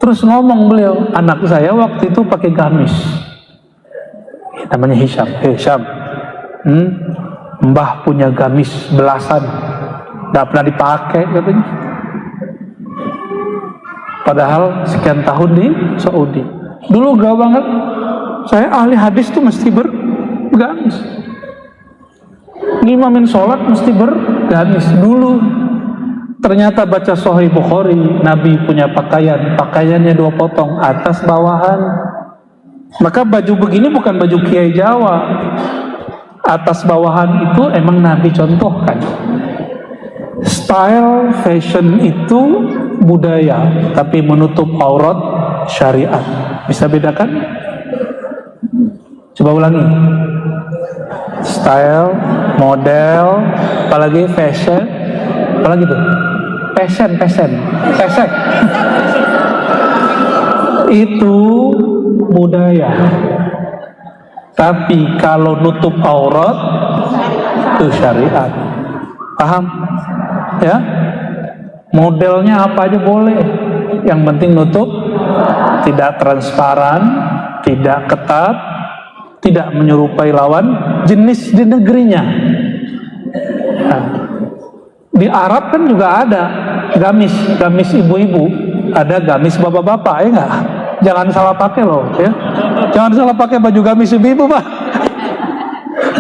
Terus ngomong beliau, anak saya waktu itu pakai gamis. Namanya Hisham. Hisham, Mbah punya gamis belasan, nggak pernah dipakai katanya. Padahal sekian tahun di Saudi. Dulu gak banget. Saya ahli hadis tuh mesti bergamis. Ngimamin sholat mesti bergamis dulu. Ternyata baca Sahih Bukhari, Nabi punya pakaiannya 2 potong, atas bawahan. Maka baju begini bukan baju Kiai Jawa. Atas bawahan itu emang Nabi contohkan. Style fashion itu budaya, tapi menutup aurat syariat. Bisa bedakan? Coba ulangi. Style, model, apalagi fashion, apalagi tuh? Fashion. Itu budaya. Tapi kalau nutup aurat itu syariat. Paham? Ya? Modelnya apa aja boleh. Yang penting nutup, tidak transparan, tidak ketat, tidak menyerupai lawan jenis di negerinya. Nah, di Arab kan juga ada gamis ibu-ibu, ada gamis bapak-bapak, ya enggak? Jangan salah pakai loh, ya. Jangan salah pakai baju gamis ibu-ibu, Pak.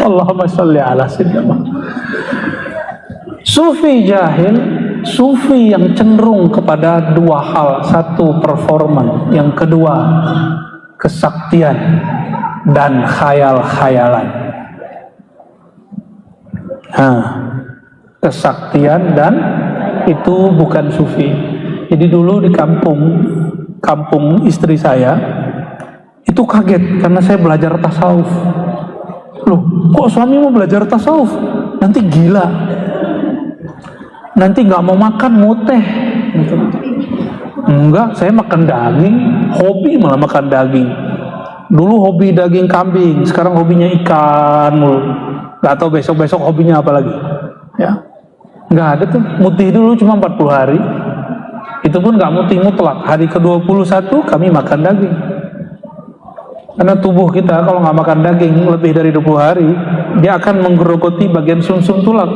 Allahumma sholli ala sayyidina. Sufi jahil, sufi yang cenderung kepada 2 hal. 1, performan. Yang kedua, kesaktian. dan khayal-khayalan. Kesaktian dan itu bukan sufi. Jadi dulu di kampung istri saya itu kaget karena saya belajar tasawuf. Loh, kok suami mau belajar tasawuf? Nanti gila, nanti nggak mau makan, mau teh. Enggak, saya makan daging, hobi malah makan daging. Dulu hobi daging kambing, sekarang hobinya ikan mulu. Nggak tahu besok-besok hobinya apa lagi. Ya, nggak ada tuh. Mutih dulu cuma 40 hari. Itu pun nggak mutih mutlak. Hari ke-21 kami makan daging. Karena tubuh kita kalau nggak makan daging lebih dari 20 hari, dia akan menggerogoti bagian sumsum tulang.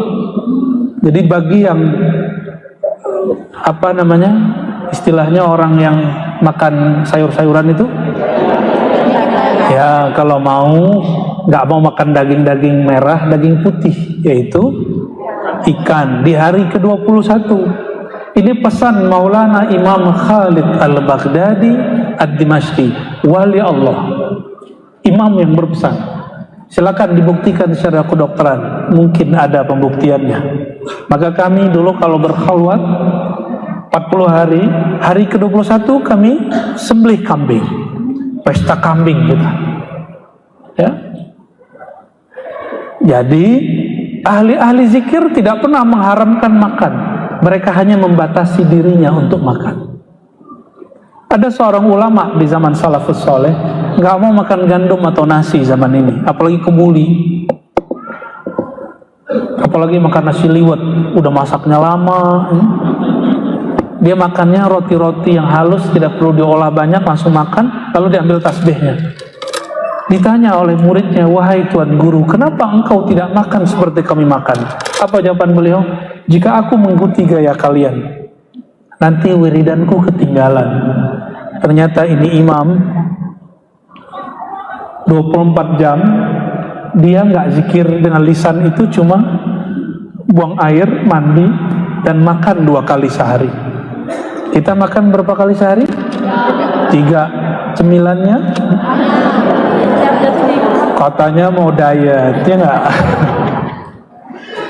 Jadi bagi yang apa namanya, istilahnya orang yang makan sayur-sayuran itu, ya kalau nggak mau makan daging-daging merah, daging putih, yaitu ikan di hari ke-21. Ini pesan Maulana Imam Khalid Al-Baghdadi Ad-Dimashqi, wali Allah, imam yang berpesan. Silakan dibuktikan secara kedokteran, mungkin ada pembuktiannya. Maka kami dulu kalau berkhalwat 40 hari, hari ke-21 kami sembelih kambing, pesta kambing kita. Ya. Jadi ahli-ahli zikir tidak pernah mengharamkan makan. Mereka hanya membatasi dirinya untuk makan. Ada seorang ulama di zaman salafus soleh nggak mau makan gandum atau nasi zaman ini, apalagi kemuli, apalagi makan nasi liwet, udah masaknya lama. Dia makannya roti-roti yang halus, tidak perlu diolah banyak, langsung makan, lalu diambil tasbihnya. Ditanya oleh muridnya, wahai tuan guru, kenapa engkau tidak makan seperti kami makan? Apa jawaban beliau? Jika aku mengikuti gaya kalian, nanti wiridanku ketinggalan. Ternyata ini imam 24 jam dia nggak zikir dengan lisan, itu cuma buang air, mandi, dan makan 2 kali sehari. Kita makan berapa kali sehari? 3. Cemilannya katanya mau diet, ya nggak?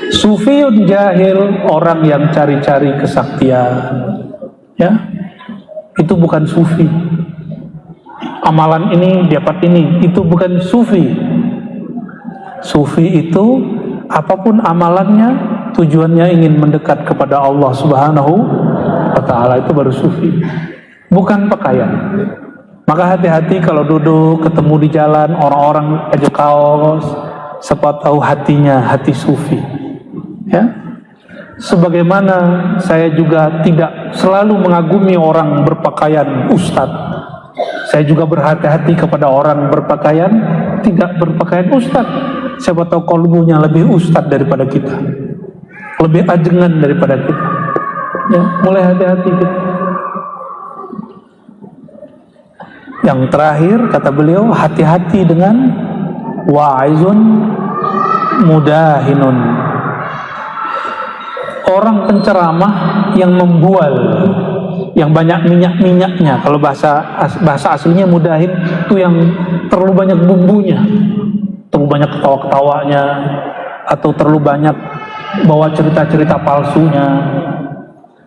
Sufiyun jahil, orang yang cari-cari kesaktian, ya, itu bukan sufi. Amalan ini dapat ini, itu bukan sufi. Sufi itu apapun amalannya, tujuannya ingin mendekat kepada Allah Subhanahu wa Ta'ala, itu baru sufi, bukan pakaian. Maka hati-hati kalau duduk ketemu di jalan orang-orang baju kaos, siapa tahu hatinya hati sufi. Ya, sebagaimana saya juga tidak selalu mengagumi orang berpakaian ustadz, saya juga berhati-hati kepada orang berpakaian tidak berpakaian ustadz. Siapa tahu kolbunya lebih ustadz daripada kita, lebih ajengan daripada kita. Ya, mulai hati-hati kita. Yang terakhir kata beliau, hati-hati dengan wa'izun mudahinun, orang penceramah yang membual, yang banyak minyak-minyaknya. Kalau bahasa aslinya mudahin itu yang terlalu banyak bumbunya, terlalu banyak ketawa-ketawanya, atau terlalu banyak bawa cerita-cerita palsunya.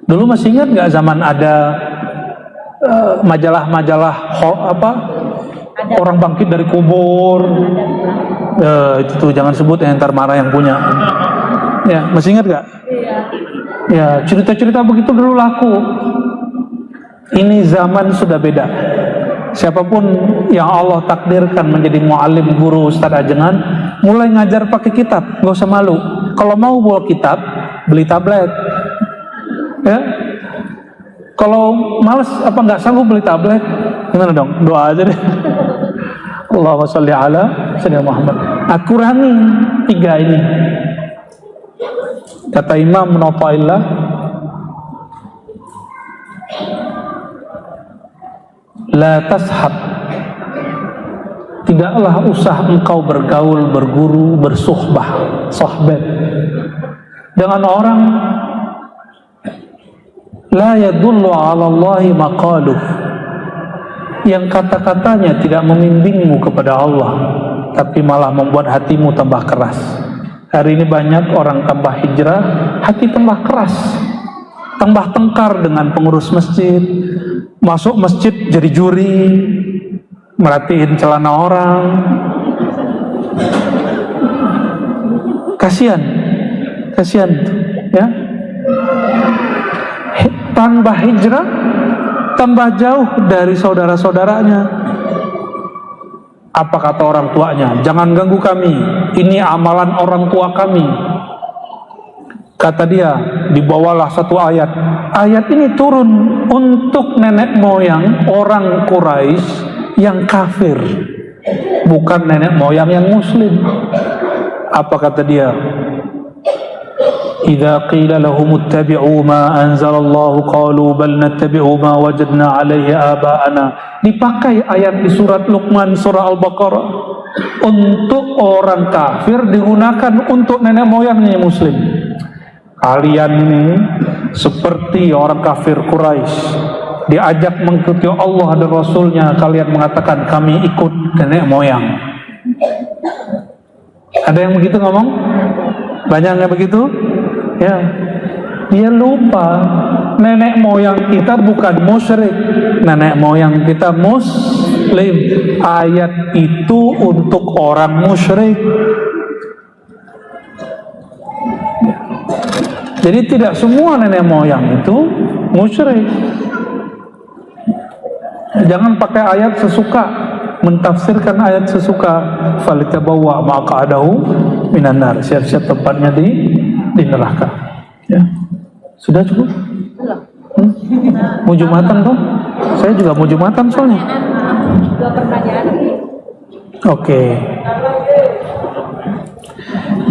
Dulu masih ingat nggak zaman ada majalah-majalah orang bangkit dari kubur, itu tuh jangan sebut ya, ntar marah yang punya. Ya, masih ingat gak? Ya, cerita-cerita begitu dulu laku. Ini zaman sudah beda. Siapapun yang Allah takdirkan menjadi mu'alim, guru, ustadz ajengan, mulai ngajar pakai kitab, gak usah malu. Kalau mau bawa kitab, beli tablet. Ya, kalau males apa nggak sanggup beli tablet, gimana dong? Doa aja deh. Allahumma sholli ala sayyidina Muhammad. Kurangi 3 ini. Kata Imam Nawaillah, la tashab, tidaklah usah engkau bergaul, berguru, bersuhbah, sohbet dengan orang la yadullu ala Allahi maqaluh, yang kata-katanya tidak membimbingmu kepada Allah, tapi malah membuat hatimu tambah keras. Hari ini banyak orang tambah hijrah, hati tambah keras, tambah tengkar dengan pengurus masjid, masuk masjid jadi juri, merhatiin celana orang. Kasihan ya. Tambah hijrah, tambah jauh dari saudara-saudaranya. Apa kata orang tuanya? Jangan ganggu kami, ini amalan orang tua kami. Kata dia, dibawalah satu ayat. Ayat ini turun untuk nenek moyang orang Quraisy yang kafir, bukan nenek moyang yang muslim. Apa kata dia? Idza qila lahum ittabi'u ma anzalallahu qalu bal nattabi'u ma wajadna 'alaihi aba'ana. Dipakai ayat di surat Luqman, surah Al-Baqarah, untuk orang kafir, digunakan untuk nenek moyangnya muslim. Kalian ini seperti orang kafir Quraisy, diajak mengikuti Allah dan Rasulnya, kalian mengatakan kami ikut nenek moyang. Ada yang begitu ngomong? Banyak yang begitu? Ya, dia lupa nenek moyang kita bukan musyrik, nenek moyang kita muslim. Ayat itu untuk orang musyrik. Jadi tidak semua nenek moyang itu musyrik. Jangan pakai ayat sesuka, mentafsirkan ayat sesuka. Falitabawa maq'adahu minan nar. Siap-siap tempatnya di neraka. Ya. Sudah cukup? Mau Jumatan toh? Saya juga mau Jumatan soalnya. Dua pertanyaan. Oke.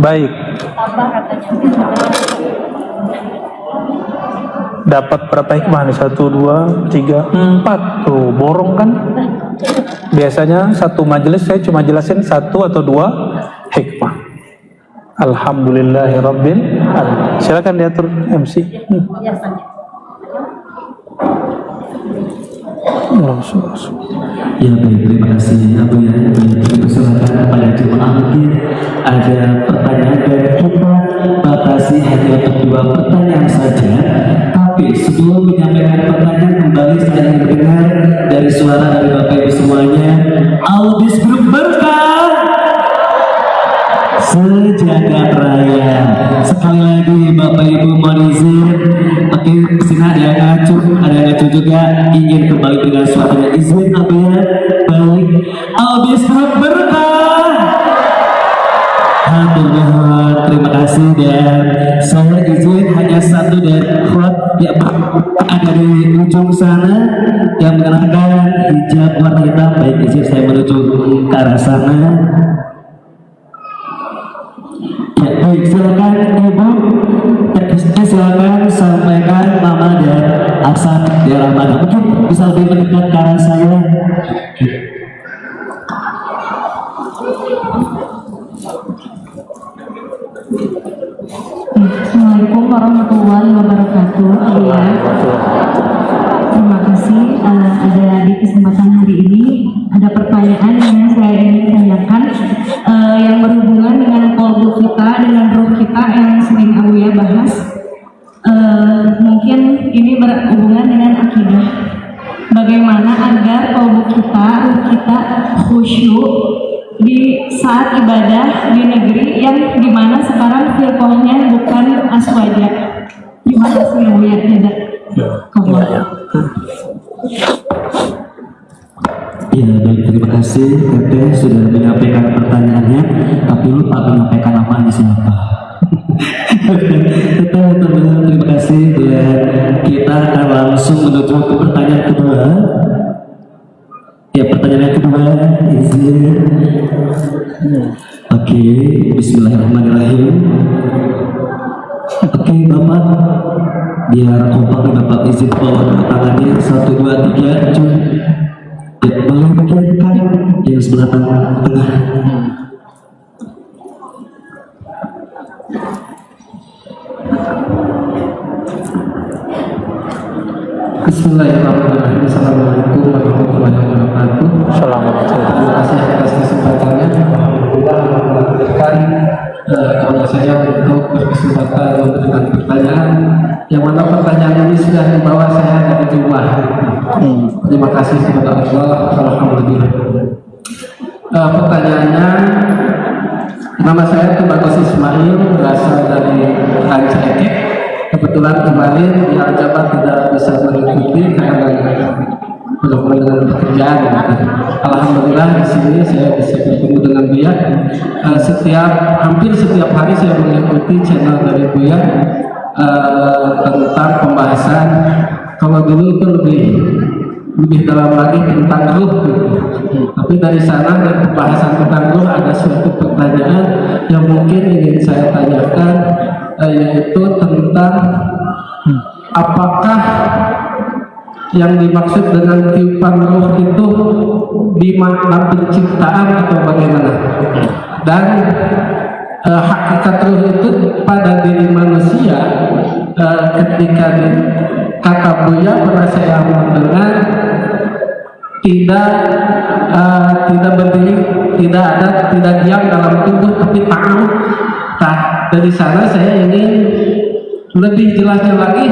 Baik. Apa katanya? Dapat berapa hikmah nih? 1, 2, 3, 4. Tuh, borong kan? Biasanya satu majelis saya cuma jelasin 1 atau 2 hikmah. Alhamdulillahirabbil alamin. Silakan diatur MC. Ya baik, terima kasih Abu ya. Persilakan kepada jemaah mungkin ada pertanyaan dan kita batasi hanya untuk 2 pertanyaan saja. Tapi sebelum menyampaikan pertanyaan, kembali saya ingin mendengar dari suara dari Bapak Ibu semuanya. Albis Group berkah sejagat raya. Sekali lagi Bapak Ibu mohon izin. Oke, kesini ada yang ngacu juga ingin kembali dengan suaranya. Izin apa ya? Baik, Albis Group berkah. Hatur nuhun, terima kasih. Dan saya izin hanya satu dari ikhwan yang ada di ujung sana yang mengenakan hijab warna hitam. Baik, izin saya menuju ke arah sana. Ya, baik, silakan Ibu. Silakan sampaikan nama dan asal daerah mana. Mungkin bisa lebih mendekat ke arah saya. Assalamualaikum warahmatullahi wabarakatuh. Terima kasih. Ada di kesempatan hari ini ada pertanyaan yang saya ingin tanyakan yang berhubungan dengan kolbu kita, dengan roh kita yang sering Abuya bahas. Mungkin ini berhubungan dengan akidah. Bagaimana agar kolbu kita, roh kita khusyuk di saat ibadah di negeri yang dimana sekarang firqahnya bukan aswaja. Terima kasih Abuya. Ya baik, terima kasih Teteh sudah menyampaikan pertanyaannya, tapi lupa menyampaikan namanya siapa. Teteh, terima kasih. Dan kita akan langsung menuju ke pertanyaan kedua. Ya, pertanyaan yang kedua, izin. Oke, bismillahirrahmanirrahim. Oke, Bapak, biar kompak Bapak izin bawa tangannya 1, 2, 3, cuy. Ya, boleh bagian kanan yang sebelah tengah. Bismillahirrahmanirrahim. Assalamualaikum warahmatullahi wabarakatuh. Assalamualaikum. Terima kasih atas kesempatannya. Alhamdulillah memberikan kepada saya untuk berkesempatan memberikan pertanyaan, yang mana pertanyaan ini sudah dibawa saya dari rumah. Terima kasih kepada Allah. Alhamdulillah. Pertanyaannya, nama saya Tubagus Ismail, berasal dari Ranca Ekek. Kebetulan kemarin di Aljabar tidak bisa mengikuti karena belum dengan pekerjaan. Alhamdulillah di sini saya bisa bertemu dengan Buya. Hampir setiap hari saya mengikuti channel dari Buya tentang pembahasan. Kalau dulu itu lebih dalam lagi tentang ruh, tapi dari sana dari pembahasan tentang ruh ada suatu pertanyaan yang mungkin ingin saya tanyakan, yaitu tentang apakah yang dimaksud dengan tiupan ruh itu di makna penciptaan atau bagaimana, dan hakikat ruh itu pada diri manusia. Ketika kata Buya pernah saya mendengar tidak berdiri, tidak diam dalam tubuh, tapi ta'aluk. Dari sana saya ingin lebih jelasnya lagi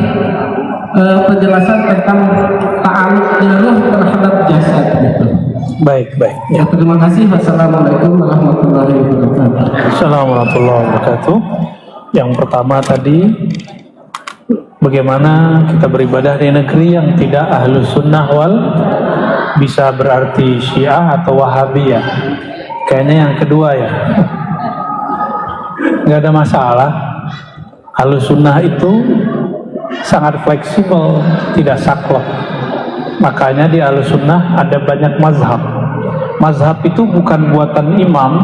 penjelasan tentang ta'aluknya ruh terhadap jasad. Baik. Ya, terima kasih. Wassalamualaikum warahmatullahi wabarakatuh. Assalamualaikum warahmatullahi wabarakatuh. Yang pertama tadi, bagaimana kita beribadah di negeri yang tidak ahlus sunnah wal, bisa berarti Syiah atau Wahabiyah. Kayaknya yang kedua ya. Nggak ada masalah. Ahlus sunnah itu sangat fleksibel, tidak saklek. Makanya di ahlus sunnah ada banyak mazhab. Mazhab itu bukan buatan imam,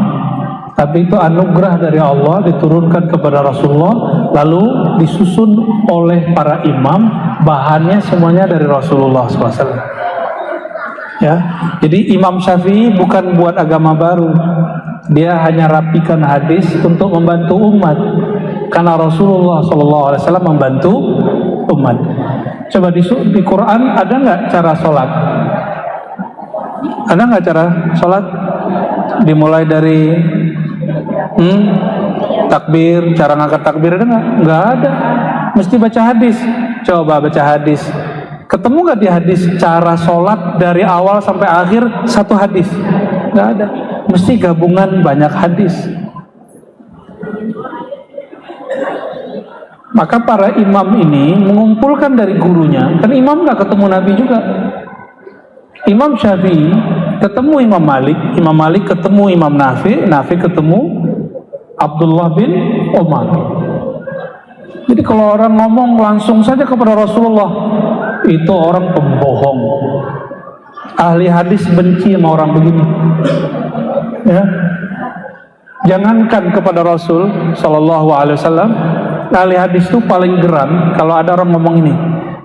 tapi itu anugerah dari Allah, diturunkan kepada Rasulullah, lalu disusun oleh para imam, bahannya semuanya dari Rasulullah SAW. Ya, jadi Imam Syafi'i bukan buat agama baru, dia hanya rapikan hadis untuk membantu umat, karena Rasulullah SAW membantu umat. Coba di Quran ada nggak cara sholat? Ada nggak cara sholat? Dimulai dari takbir, cara ngangkat takbir, ada nggak? Nggak ada. Mesti baca hadis. Coba baca hadis. Ketemu nggak di hadis cara sholat dari awal sampai akhir satu hadis? Nggak ada. Mesti gabungan banyak hadis. Maka para imam ini mengumpulkan dari gurunya. Kan imam nggak ketemu Nabi juga. Imam Syafi'i ketemu Imam Malik ketemu Imam Nafi ketemu Abdullah bin Umar. Jadi kalau orang ngomong langsung saja kepada Rasulullah, itu orang pembohong. Ahli hadis benci sama orang begini. Ya. Jangankan kepada Rasul Sallallahu Alaihi Wasallam, ahli hadis itu paling geram kalau ada orang ngomong ini,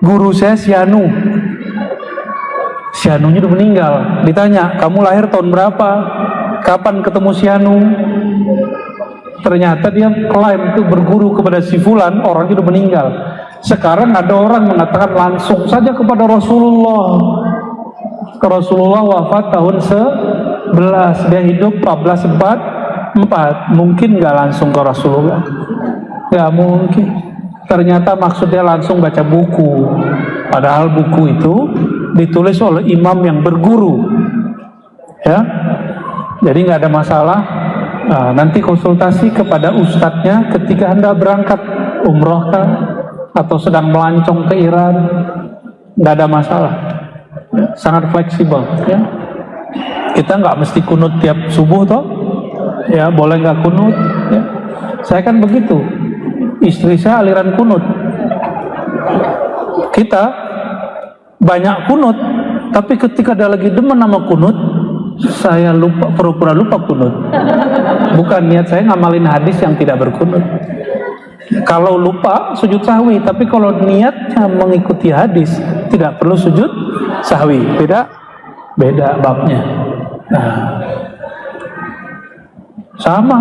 guru saya Sianunya udah meninggal. Ditanya, kamu lahir tahun berapa? Kapan ketemu Sianu? Ternyata dia klaim itu berguru kepada si Fulan, orang itu udah meninggal. Sekarang ada orang mengatakan langsung saja kepada Rasulullah. Rasulullah wafat tahun 11, dia hidup 1444. Mungkin nggak langsung ke Rasulullah? Nggak mungkin. Ternyata maksudnya langsung baca buku. Padahal buku itu ditulis oleh imam yang berguru, ya. Jadi nggak ada masalah. Nanti konsultasi kepada ustadznya ketika Anda berangkat umroh kah, atau sedang melancong ke Iran, nggak ada masalah. Sangat fleksibel, ya. Kita nggak mesti kunut tiap subuh toh, ya, boleh nggak kunut, ya. Saya kan begitu, istri saya aliran kunut. Kita banyak kunut, tapi ketika ada lagi demen nama kunut, saya lupa, pura-pura lupa kunut. Bukan niat saya ngamalin hadis yang tidak berkunut. Kalau lupa sujud sahwi, tapi kalau niatnya mengikuti hadis tidak perlu sujud sahwi. Beda babnya. Nah, sama.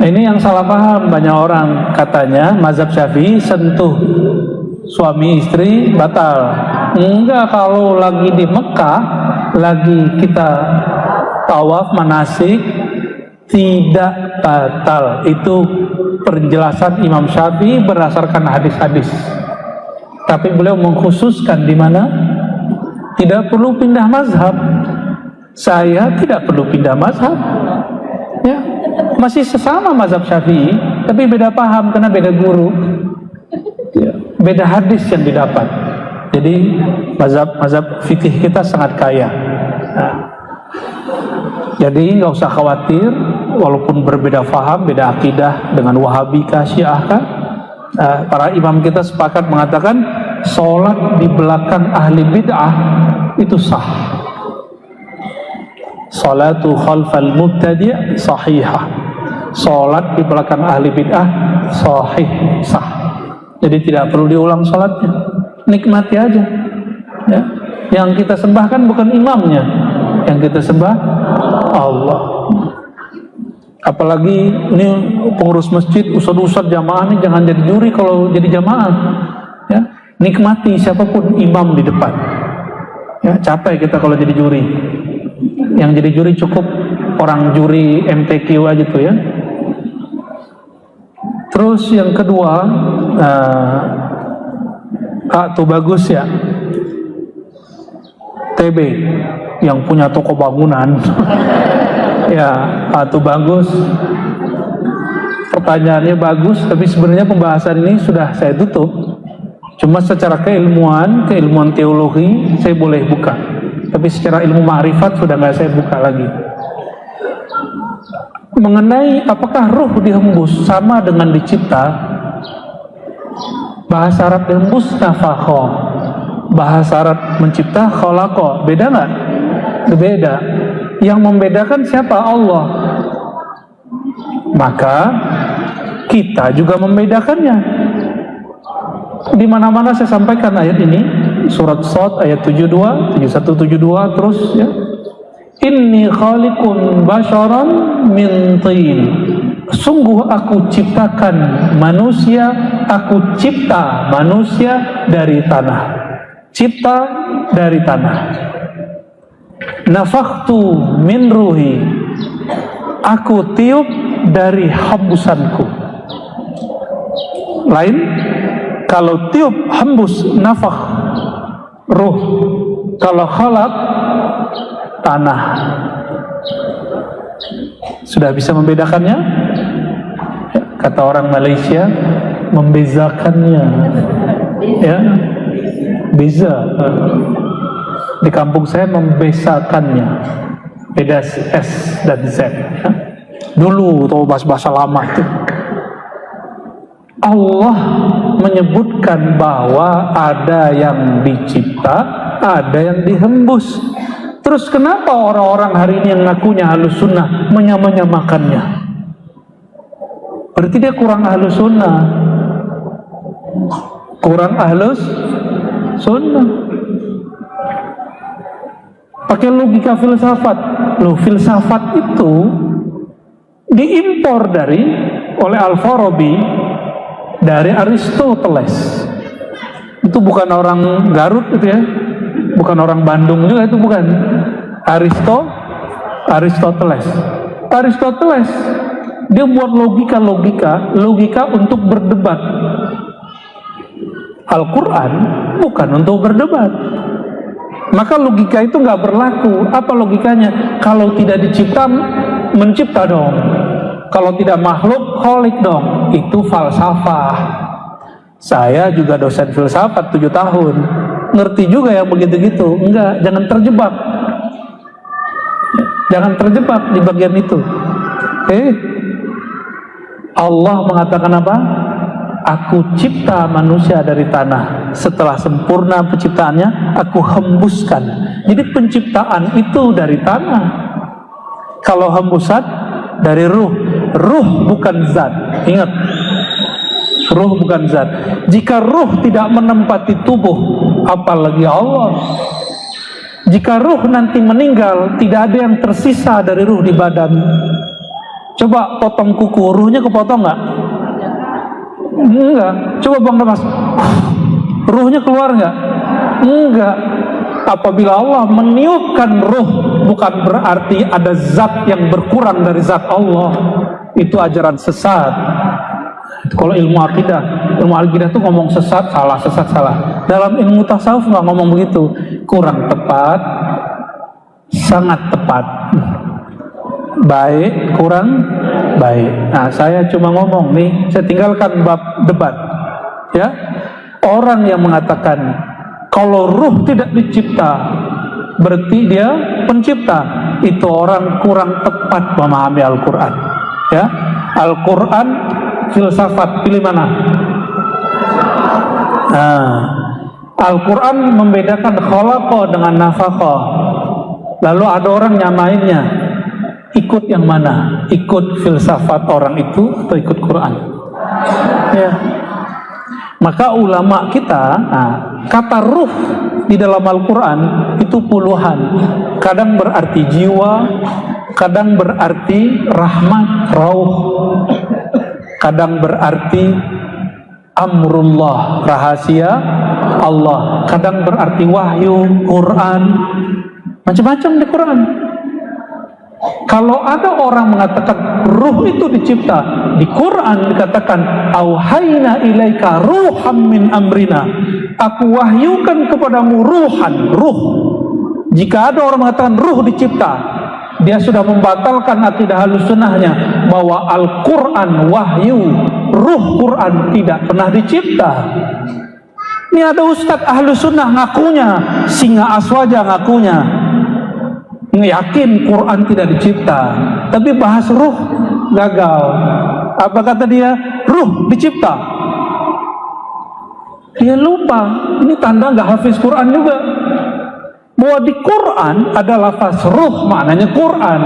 Ini yang salah paham banyak orang, katanya mazhab Syafi'i sentuh suami istri batal. Enggak, kalau lagi di Mekah, lagi kita tawaf manasik, tidak batal. Itu penjelasan Imam Syafi'i berdasarkan hadis-hadis. Tapi beliau mengkhususkan di mana tidak perlu pindah mazhab. Saya tidak perlu pindah mazhab. Ya, masih sesama mazhab Syafi'i, tapi beda paham karena beda guru. Ya, beda hadis yang didapat. Jadi mazhab fikih kita sangat kaya. Nah, jadi nggak usah khawatir, walaupun berbeda faham, beda akidah dengan Wahabi kah, Syiah kah. Para imam kita sepakat mengatakan sholat di belakang ahli bid'ah itu sah. Sholatu khalfal mubtadi' sahihah. Sholat di belakang ahli bid'ah sahih, sah. Jadi tidak perlu diulang sholatnya, nikmati aja. Ya. Yang kita sembah kan bukan imamnya, yang kita sembah Allah. Apalagi ini pengurus masjid, ustadz jamaah ini jangan jadi juri kalau jadi jamaah. Ya, nikmati siapapun imam di depan. Ya, capek kita kalau jadi juri. Yang jadi juri cukup orang juri MTQ aja tuh ya. Terus yang kedua, Kak tuh bagus ya, TB yang punya toko bangunan. Ya, Kak tuh bagus. Pertanyaannya bagus, tapi sebenarnya pembahasan ini sudah saya tutup. Cuma secara keilmuan teologi saya boleh buka, tapi secara ilmu ma'rifat sudah nggak saya buka lagi. Mengenai apakah ruh dihembus sama dengan dicipta, bahasa Arab dihembus nafakho, bahasa Arab mencipta kholako, beda nggak? Berbeda. Yang membedakan siapa? Allah. Maka kita juga membedakannya. Di mana-mana saya sampaikan ayat ini, surat Shad ayat 72, 71, 72 terus ya. Inni khaliqun basharan min tin. Sungguh aku ciptakan manusia, aku cipta manusia dari tanah. Cipta dari tanah. Nafakhtu min ruhi. Aku tiup dari hembusanku. Lain, kalau tiup hembus nafakh ruh, kalau khalaq tanah. Sudah bisa membedakannya? Kata orang Malaysia, membezakannya. Ya, beza. Di kampung saya membesakannya. Beda S dan Z. Dulu tuh bahasa lama itu. Allah menyebutkan bahwa ada yang dicipta, ada yang dihembus. Terus kenapa orang-orang hari ini yang ngakunya ahlus sunnah menyamakannya? Berarti dia kurang ahlus sunnah. Kurang ahlus sunnah. Pakai logika filsafat. Loh, filsafat itu diimpor oleh Al-Farabi dari Aristoteles. Itu bukan orang Garut itu ya. Bukan orang Bandung juga, itu bukan. Aristoteles. Dia buat logika untuk berdebat. Al-Quran bukan untuk berdebat. Maka logika itu nggak berlaku. Apa logikanya? Kalau tidak dicipta, mencipta dong. Kalau tidak makhluk, kholik dong. Itu falsafah. Saya juga dosen filsafat 7 tahun. Ngerti juga yang begitu-gitu. Enggak, jangan terjebak. Jangan terjebak di bagian itu. Oke? Allah mengatakan apa? Aku cipta manusia dari tanah. Setelah sempurna penciptaannya, aku hembuskan. Jadi penciptaan itu dari tanah. Kalau hembusan dari ruh. Ruh bukan zat. Ingat, ruh bukan zat. Jika ruh tidak menempati tubuh, apalagi Allah. Jika ruh nanti meninggal, tidak ada yang tersisa dari ruh di badan. Coba potong kuku, ruhnya kepotong nggak? Enggak. Coba Bang Damas, ruhnya keluar nggak? Enggak. Apabila Allah meniupkan ruh, bukan berarti ada zat yang berkurang dari zat Allah. Itu ajaran sesat. Kalau ilmu akidah tuh ngomong sesat salah, sesat salah. Dalam ilmu tasawuf nggak ngomong begitu. Kurang tepat, sangat tepat. Baik, kurang baik. Nah, saya cuma ngomong nih, saya tinggalkan bab debat. Ya, orang yang mengatakan kalau ruh tidak dicipta, berarti dia pencipta. Itu orang kurang tepat memahami Al-Quran. Ya, Al-Quran filsafat, pilih mana? Nah, Al-Quran membedakan khalaqa dengan nafakha. Lalu ada orang nyamainnya. Ikut yang mana? Ikut filsafat orang itu atau ikut Quran? Ya. Maka ulama kita, kata ruh di dalam Al-Quran itu puluhan. Kadang berarti jiwa, kadang berarti rahmat, rauh, kadang berarti amrullah, rahasia Allah, kadang berarti wahyu, Quran, macam-macam di Quran. Kalau ada orang mengatakan ruh itu dicipta, di Quran dikatakan auhayna ilaika ruham min amrina, aku wahyukan kepadamu ruhan, ruh. Jika ada orang mengatakan ruh dicipta, dia sudah membatalkan akidah Ahlussunnahnya bahwa Al-Quran wahyu, ruh Quran tidak pernah dicipta. Ini ada Ustadz Ahlussunnah ngakunya, Singa Aswaja ngakunya yakin Quran tidak dicipta, tapi bahas ruh gagal. Apa kata dia? Ruh dicipta. Dia lupa, ini tanda nggak hafiz Quran juga, bahwa di Quran ada lafaz ruh, maknanya Quran.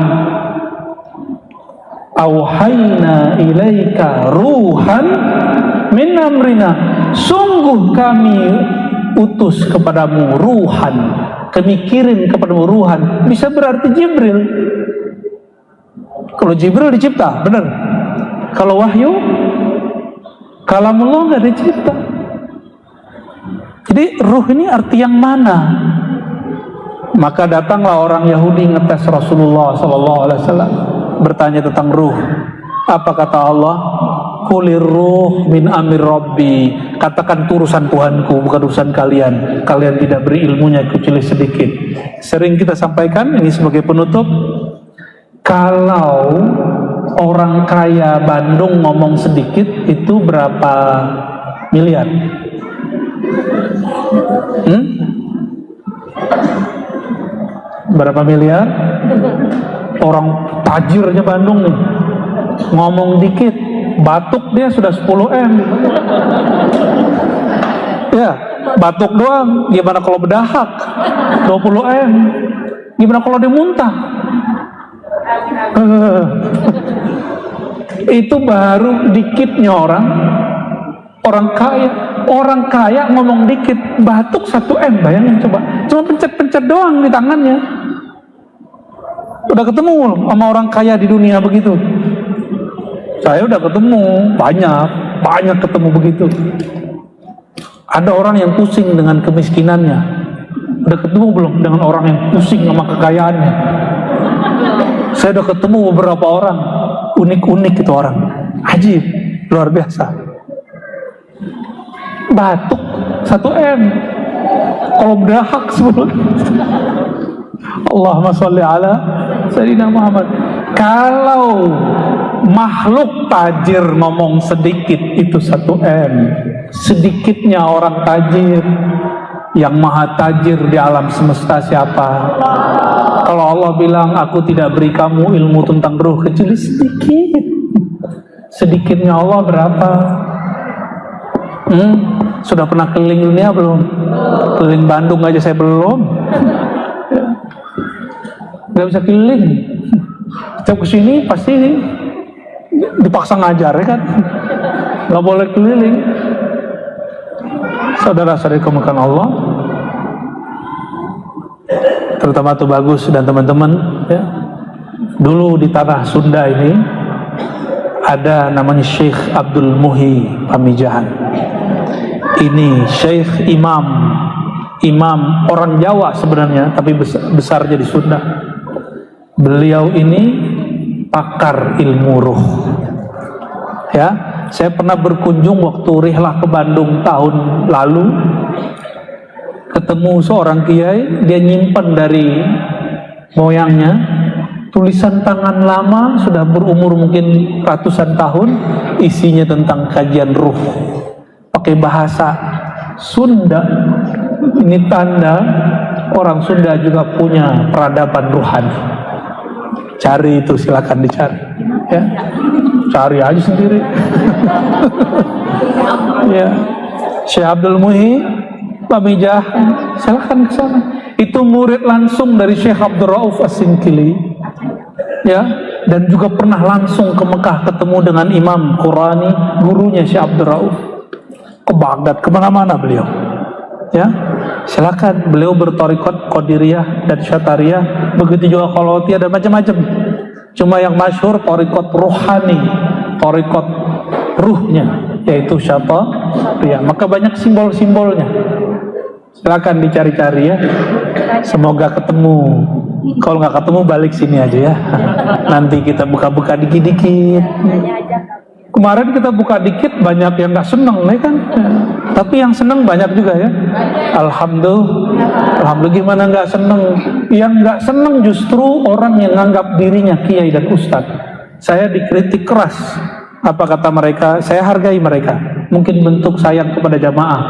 Auhayna ilaika ruhan min amrina, sungguh kami utus kepadamu ruhan, kami kirim kepadamu ruhan. Bisa berarti Jibril. Kalau Jibril dicipta, benar. Kalau wahyu, kalamullah nggak dicipta. Jadi ruh ini arti yang mana? Maka datanglah orang Yahudi ngetes Rasulullah SAW, bertanya tentang ruh. Apa kata Allah? Qulir ruh min amir rabbi, katakan itu urusan Tuhanku, bukan urusan kalian. Kalian tidak beri ilmunya kecuali sedikit. Sering kita sampaikan ini sebagai penutup, kalau orang kaya Bandung ngomong sedikit, itu berapa miliar? Berapa miliar? Orang tajirnya Bandung nih ngomong dikit, batuk dia sudah 10M. Ya, batuk doang. Gimana kalau berdahak? 20M. Gimana kalau dia muntah? Itu baru dikitnya orang kaya. Orang kaya ngomong dikit, batuk 1M, bayangin coba. Cuma pencet-pencet doang di tangannya. Udah ketemu sama orang kaya di dunia begitu. Saya udah ketemu, banyak ketemu begitu. Ada orang yang pusing dengan kemiskinannya. Udah ketemu belum dengan orang yang pusing sama kekayaannya? Saya udah ketemu beberapa orang, unik-unik itu orang. Ajib, luar biasa. Batuk 1M, kalau berdahak 10. Allahumma sholli ala Sayyidina Muhammad. Kalau makhluk tajir ngomong sedikit itu 1M. Sedikitnya orang tajir. Yang maha tajir di alam semesta siapa? Kalau Allah bilang aku tidak beri kamu ilmu tentang ruh kecuali sedikit. Sedikitnya Allah berapa? Sudah pernah keliling dunia belum? Keliling Bandung aja saya belum. Gak bisa keliling. Setiap kesini pasti dipaksa ngajar, ya kan? Gak boleh keliling. Saudara-saudari kemuliaan Allah, terutama tuh Bagus dan teman-teman, ya. Dulu di tanah Sunda ini ada namanya Syekh Abdul Muhi Pamijahan. Ini Syekh Imam orang Jawa sebenarnya, tapi besarnya di Sunda. Beliau ini pakar ilmu ruh. Ya, saya pernah berkunjung waktu rihlah ke Bandung tahun lalu, ketemu seorang kiai, dia nyimpen dari moyangnya tulisan tangan lama, sudah berumur mungkin ratusan tahun, isinya tentang kajian ruh, pakai bahasa Sunda. Ini tanda orang Sunda juga punya peradaban ruhani. Cari itu, silakan dicari, ya, cari aja sendiri. Ya, Syekh Abdul Muhi Pamijah, silakan ke sana. Itu murid langsung dari Syekh Abdul Rauf As-Sinkili, ya, dan juga pernah langsung ke Mekah ketemu dengan Imam Qurani, gurunya Syekh Abdul Rauf. Ke Baghdad, kemana-mana beliau, ya. Silakan, beliau bertorikot Qadiriyah dan Syatariyah, begitu juga Kholoti, ada macam-macam. Cuma yang masyhur torikot ruhani, torikot ruhnya, yaitu Syatariyah. Maka banyak simbol-simbolnya. Silakan dicari-cari ya. Semoga ketemu. Kalau nggak ketemu balik sini aja ya. Nanti kita buka-buka dikit-dikit. Kemarin kita buka dikit, banyak yang nggak seneng, ya kan? Tapi yang seneng banyak juga ya. Alhamdulillah. Gimana nggak seneng? Yang nggak seneng justru orang yang nganggap dirinya kiai dan ustadz. Saya dikritik keras. Apa kata mereka? Saya hargai mereka. Mungkin bentuk sayang kepada jamaah.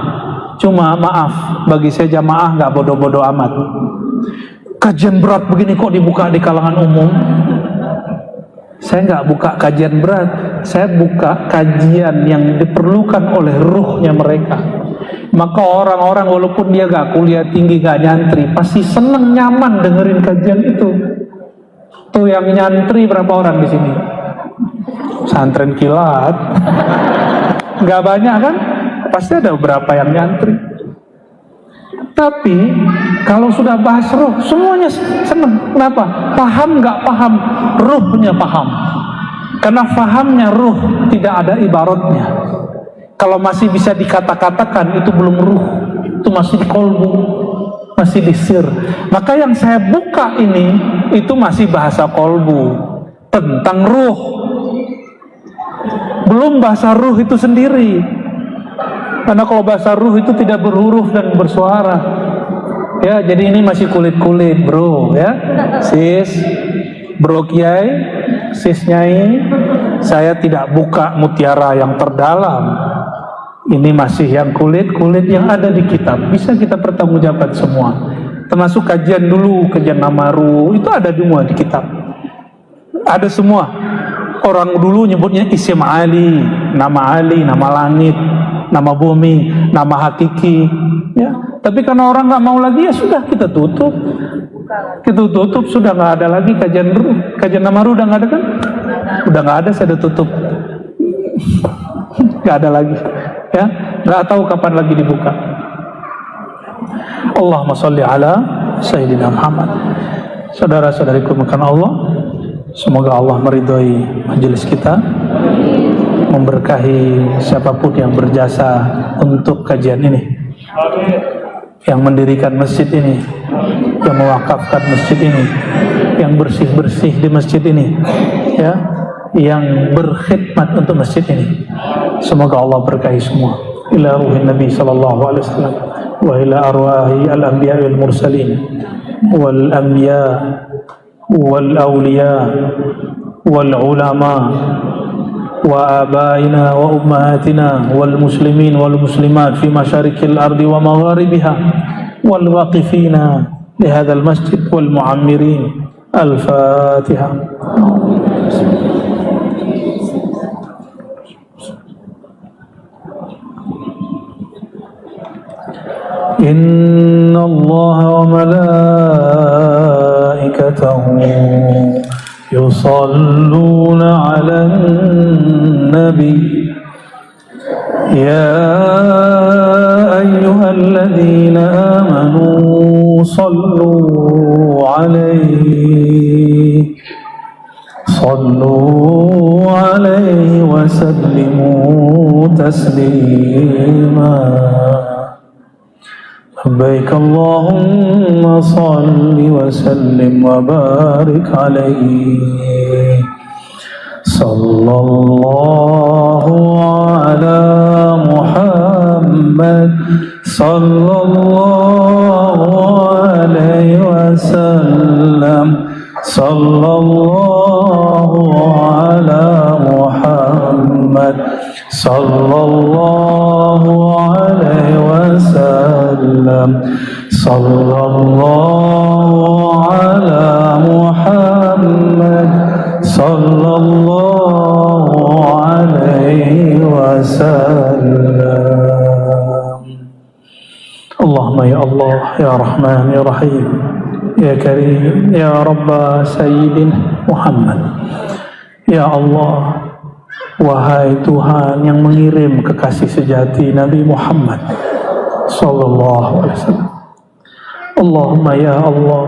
Cuma maaf, bagi saya jamaah nggak bodoh-bodoh amat. Kajian berat begini kok dibuka di kalangan umum? Saya nggak buka kajian berat, saya buka kajian yang diperlukan oleh ruhnya mereka. Maka orang-orang walaupun dia nggak kuliah tinggi, nggak nyantri, pasti seneng, nyaman dengerin kajian itu. Tuh yang nyantri berapa orang di sini? Santren kilat, nggak banyak kan? Pasti ada beberapa yang nyantri. Tapi kalau sudah bahas ruh, semuanya senang. Kenapa? Paham nggak paham, ruhnya paham. Karena pahamnya ruh tidak ada ibaratnya. Kalau masih bisa dikata-katakan, itu belum ruh, itu masih di kolbu, masih di sir. Maka yang saya buka ini, itu masih bahasa kolbu tentang ruh. Belum bahasa ruh itu sendiri. Karena kalau bahasa ruh itu tidak berhuruf dan bersuara. Ya, jadi ini masih kulit-kulit, bro, ya. Sis, bro kiai, sis nyai, saya tidak buka mutiara yang terdalam. Ini masih yang kulit-kulit yang ada di kitab. Bisa kita pertanggungjawabkan semua. Termasuk kajian dulu, kajian nama ruh, itu ada semua di kitab. Ada semua. Orang dulu nyebutnya isim Ali, nama langit, nama bumi, nama hakiki, ya. Tapi karena orang nggak mau lagi, ya sudah kita tutup. Kita tutup, sudah nggak ada lagi kajian ruh, kajian nama ruh udah nggak ada kan? Udah nggak ada, saya udah tutup. Nggak ada lagi, ya. Nggak tahu kapan lagi dibuka. Allahumma sholli ala Sayyidina Muhammad. Saudara-saudariku makan Allah, semoga Allah meridhoi majelis kita, memberkahi siapapun yang berjasa untuk kajian ini, yang mendirikan masjid ini, yang mewakafkan masjid ini, yang bersih-bersih di masjid ini, ya, yang berkhidmat untuk masjid ini. Semoga Allah berkahi semua. Ila ruhin Nabi sallallahu alaihi wasallam wa ila arwahi al-anbiya wal mursalin wal anbiya wal awliya wal ulama وآبائنا وأمهاتنا والمسلمين والمسلمات في مشارق الأرض ومغاربها والواقفين لهذا المسجد والمعمرين. الفاتحة. إن الله وملائكته يصلون على النبي يا أيها الذين آمنوا صلوا عليه وسلموا تسليما لبيك اللهم صل وسلم وبارك عليه صلى الله على محمد صلى الله عليه وسلم صلى الله على محمد صلى الله عليه وسلم صلى الله على محمد صلى الله عليه وسلم. اللهم يا الله يا رحمن يا رحيم يا كريم يا رب سيدنا Muhammad. Ya Allah, wahai Tuhan yang mengirim kekasih sejati Nabi Muhammad sallallahu alaihi wasallam. Allahumma ya Allah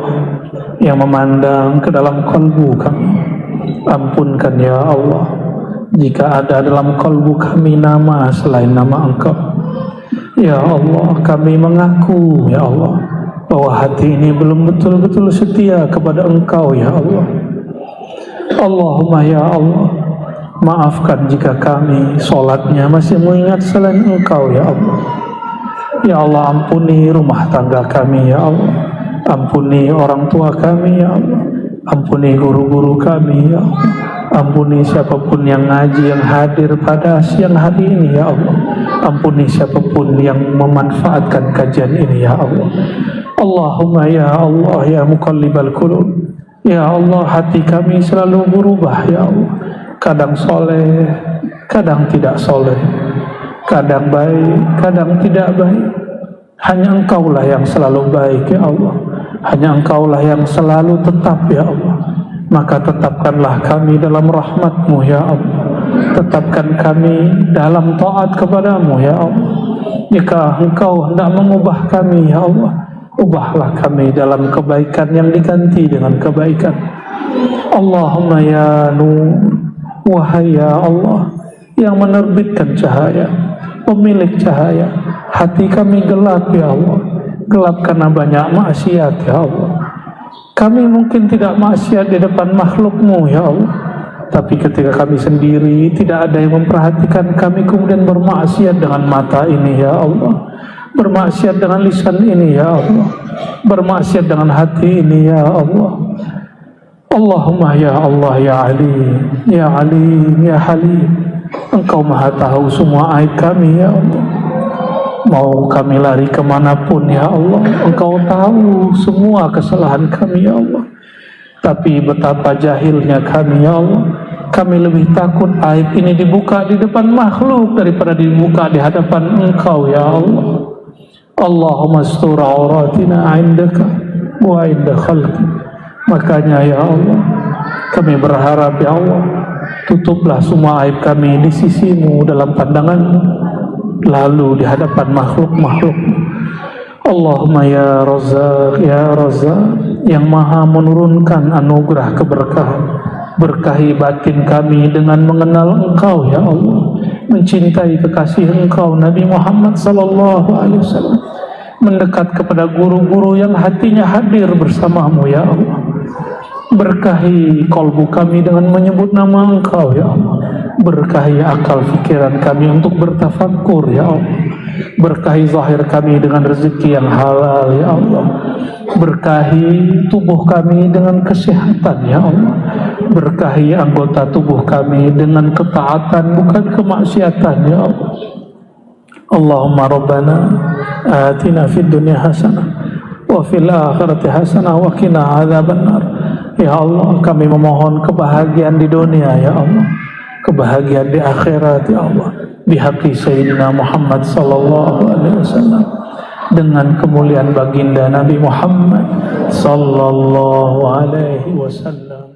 yang memandang ke dalam kalbu kami, ampunkan ya Allah jika ada dalam kalbu kami nama selain nama Engkau. Ya Allah, kami mengaku ya Allah bahwa hati ini belum betul-betul setia kepada Engkau ya Allah. Allahumma ya Allah, maafkan jika kami sholatnya masih mengingat selain Engkau ya Allah. Ya Allah, ampuni rumah tangga kami ya Allah, ampuni orang tua kami ya Allah, ampuni guru-guru kami ya Allah, ampuni siapapun yang ngaji yang hadir pada siang hari ini ya Allah, ampuni siapapun yang memanfaatkan kajian ini ya Allah. Allahumma ya Allah ya muqallibal qulub, ya Allah, hati kami selalu berubah ya Allah, kadang soleh, kadang tidak soleh, kadang baik, kadang tidak baik. Hanya Engkaulah yang selalu baik ya Allah, hanya Engkaulah yang selalu tetap ya Allah. Maka tetapkanlah kami dalam rahmat-Mu ya Allah, tetapkan kami dalam taat kepadamu ya Allah. Jika Engkau hendak mengubah kami ya Allah, ubahlah kami dalam kebaikan yang diganti dengan kebaikan. Allahumma ya Nur, wahai ya Allah yang menerbitkan cahaya, pemilik cahaya, hati kami gelap ya Allah, gelap karena banyak maksiat ya Allah. Kami mungkin tidak maksiat di depan makhluk-Mu ya Allah, tapi ketika kami sendiri tidak ada yang memperhatikan kami, kemudian bermaksiat dengan mata ini ya Allah, bermaksiat dengan lisan ini ya Allah, bermaksiat dengan hati ini ya Allah. Allahumma ya Allah ya Ali, ya Ali, ya Halim, Engkau maha tahu semua aib kami ya Allah. Mau kami lari kemanapun ya Allah, Engkau tahu semua kesalahan kami ya Allah. Tapi betapa jahilnya kami ya Allah, kami lebih takut aib ini dibuka di depan makhluk daripada dibuka di hadapan Engkau ya Allah. Allahumma astur auratina indaka wa inda khalqi. Makanya ya Allah, kami berharap ya Allah, tutuplah semua aib kami di sisi-Mu dalam pandangan-Mu, lalu di hadapan makhluk-makhluk. Allahumma ya Razzaq ya Razzaq yang maha menurunkan anugerah keberkahan, berkahi batin kami dengan mengenal Engkau ya Allah, mencintai kekasih Engkau Nabi Muhammad sallallahu alaihi wasallam, mendekat kepada guru-guru yang hatinya hadir bersamamu ya Allah. Berkahi kolbu kami dengan menyebut nama Engkau ya Allah, berkahi akal fikiran kami untuk bertafakkur ya Allah, berkahi zahir kami dengan rezeki yang halal ya Allah, berkahi tubuh kami dengan kesehatan ya Allah, berkahi anggota tubuh kami dengan ketaatan bukan kemaksiatan ya Allah. Allahumma rabbana atina fid dunya hasanah wa fil akhirati hasanah wa qina adzabannar. Ya Allah, kami memohon kebahagiaan di dunia ya Allah, kebahagiaan di akhirat ya Allah, bihaqqi Sayyidina Muhammad sallallahu alaihi wasallam, dengan kemuliaan baginda Nabi Muhammad sallallahu alaihi wasallam.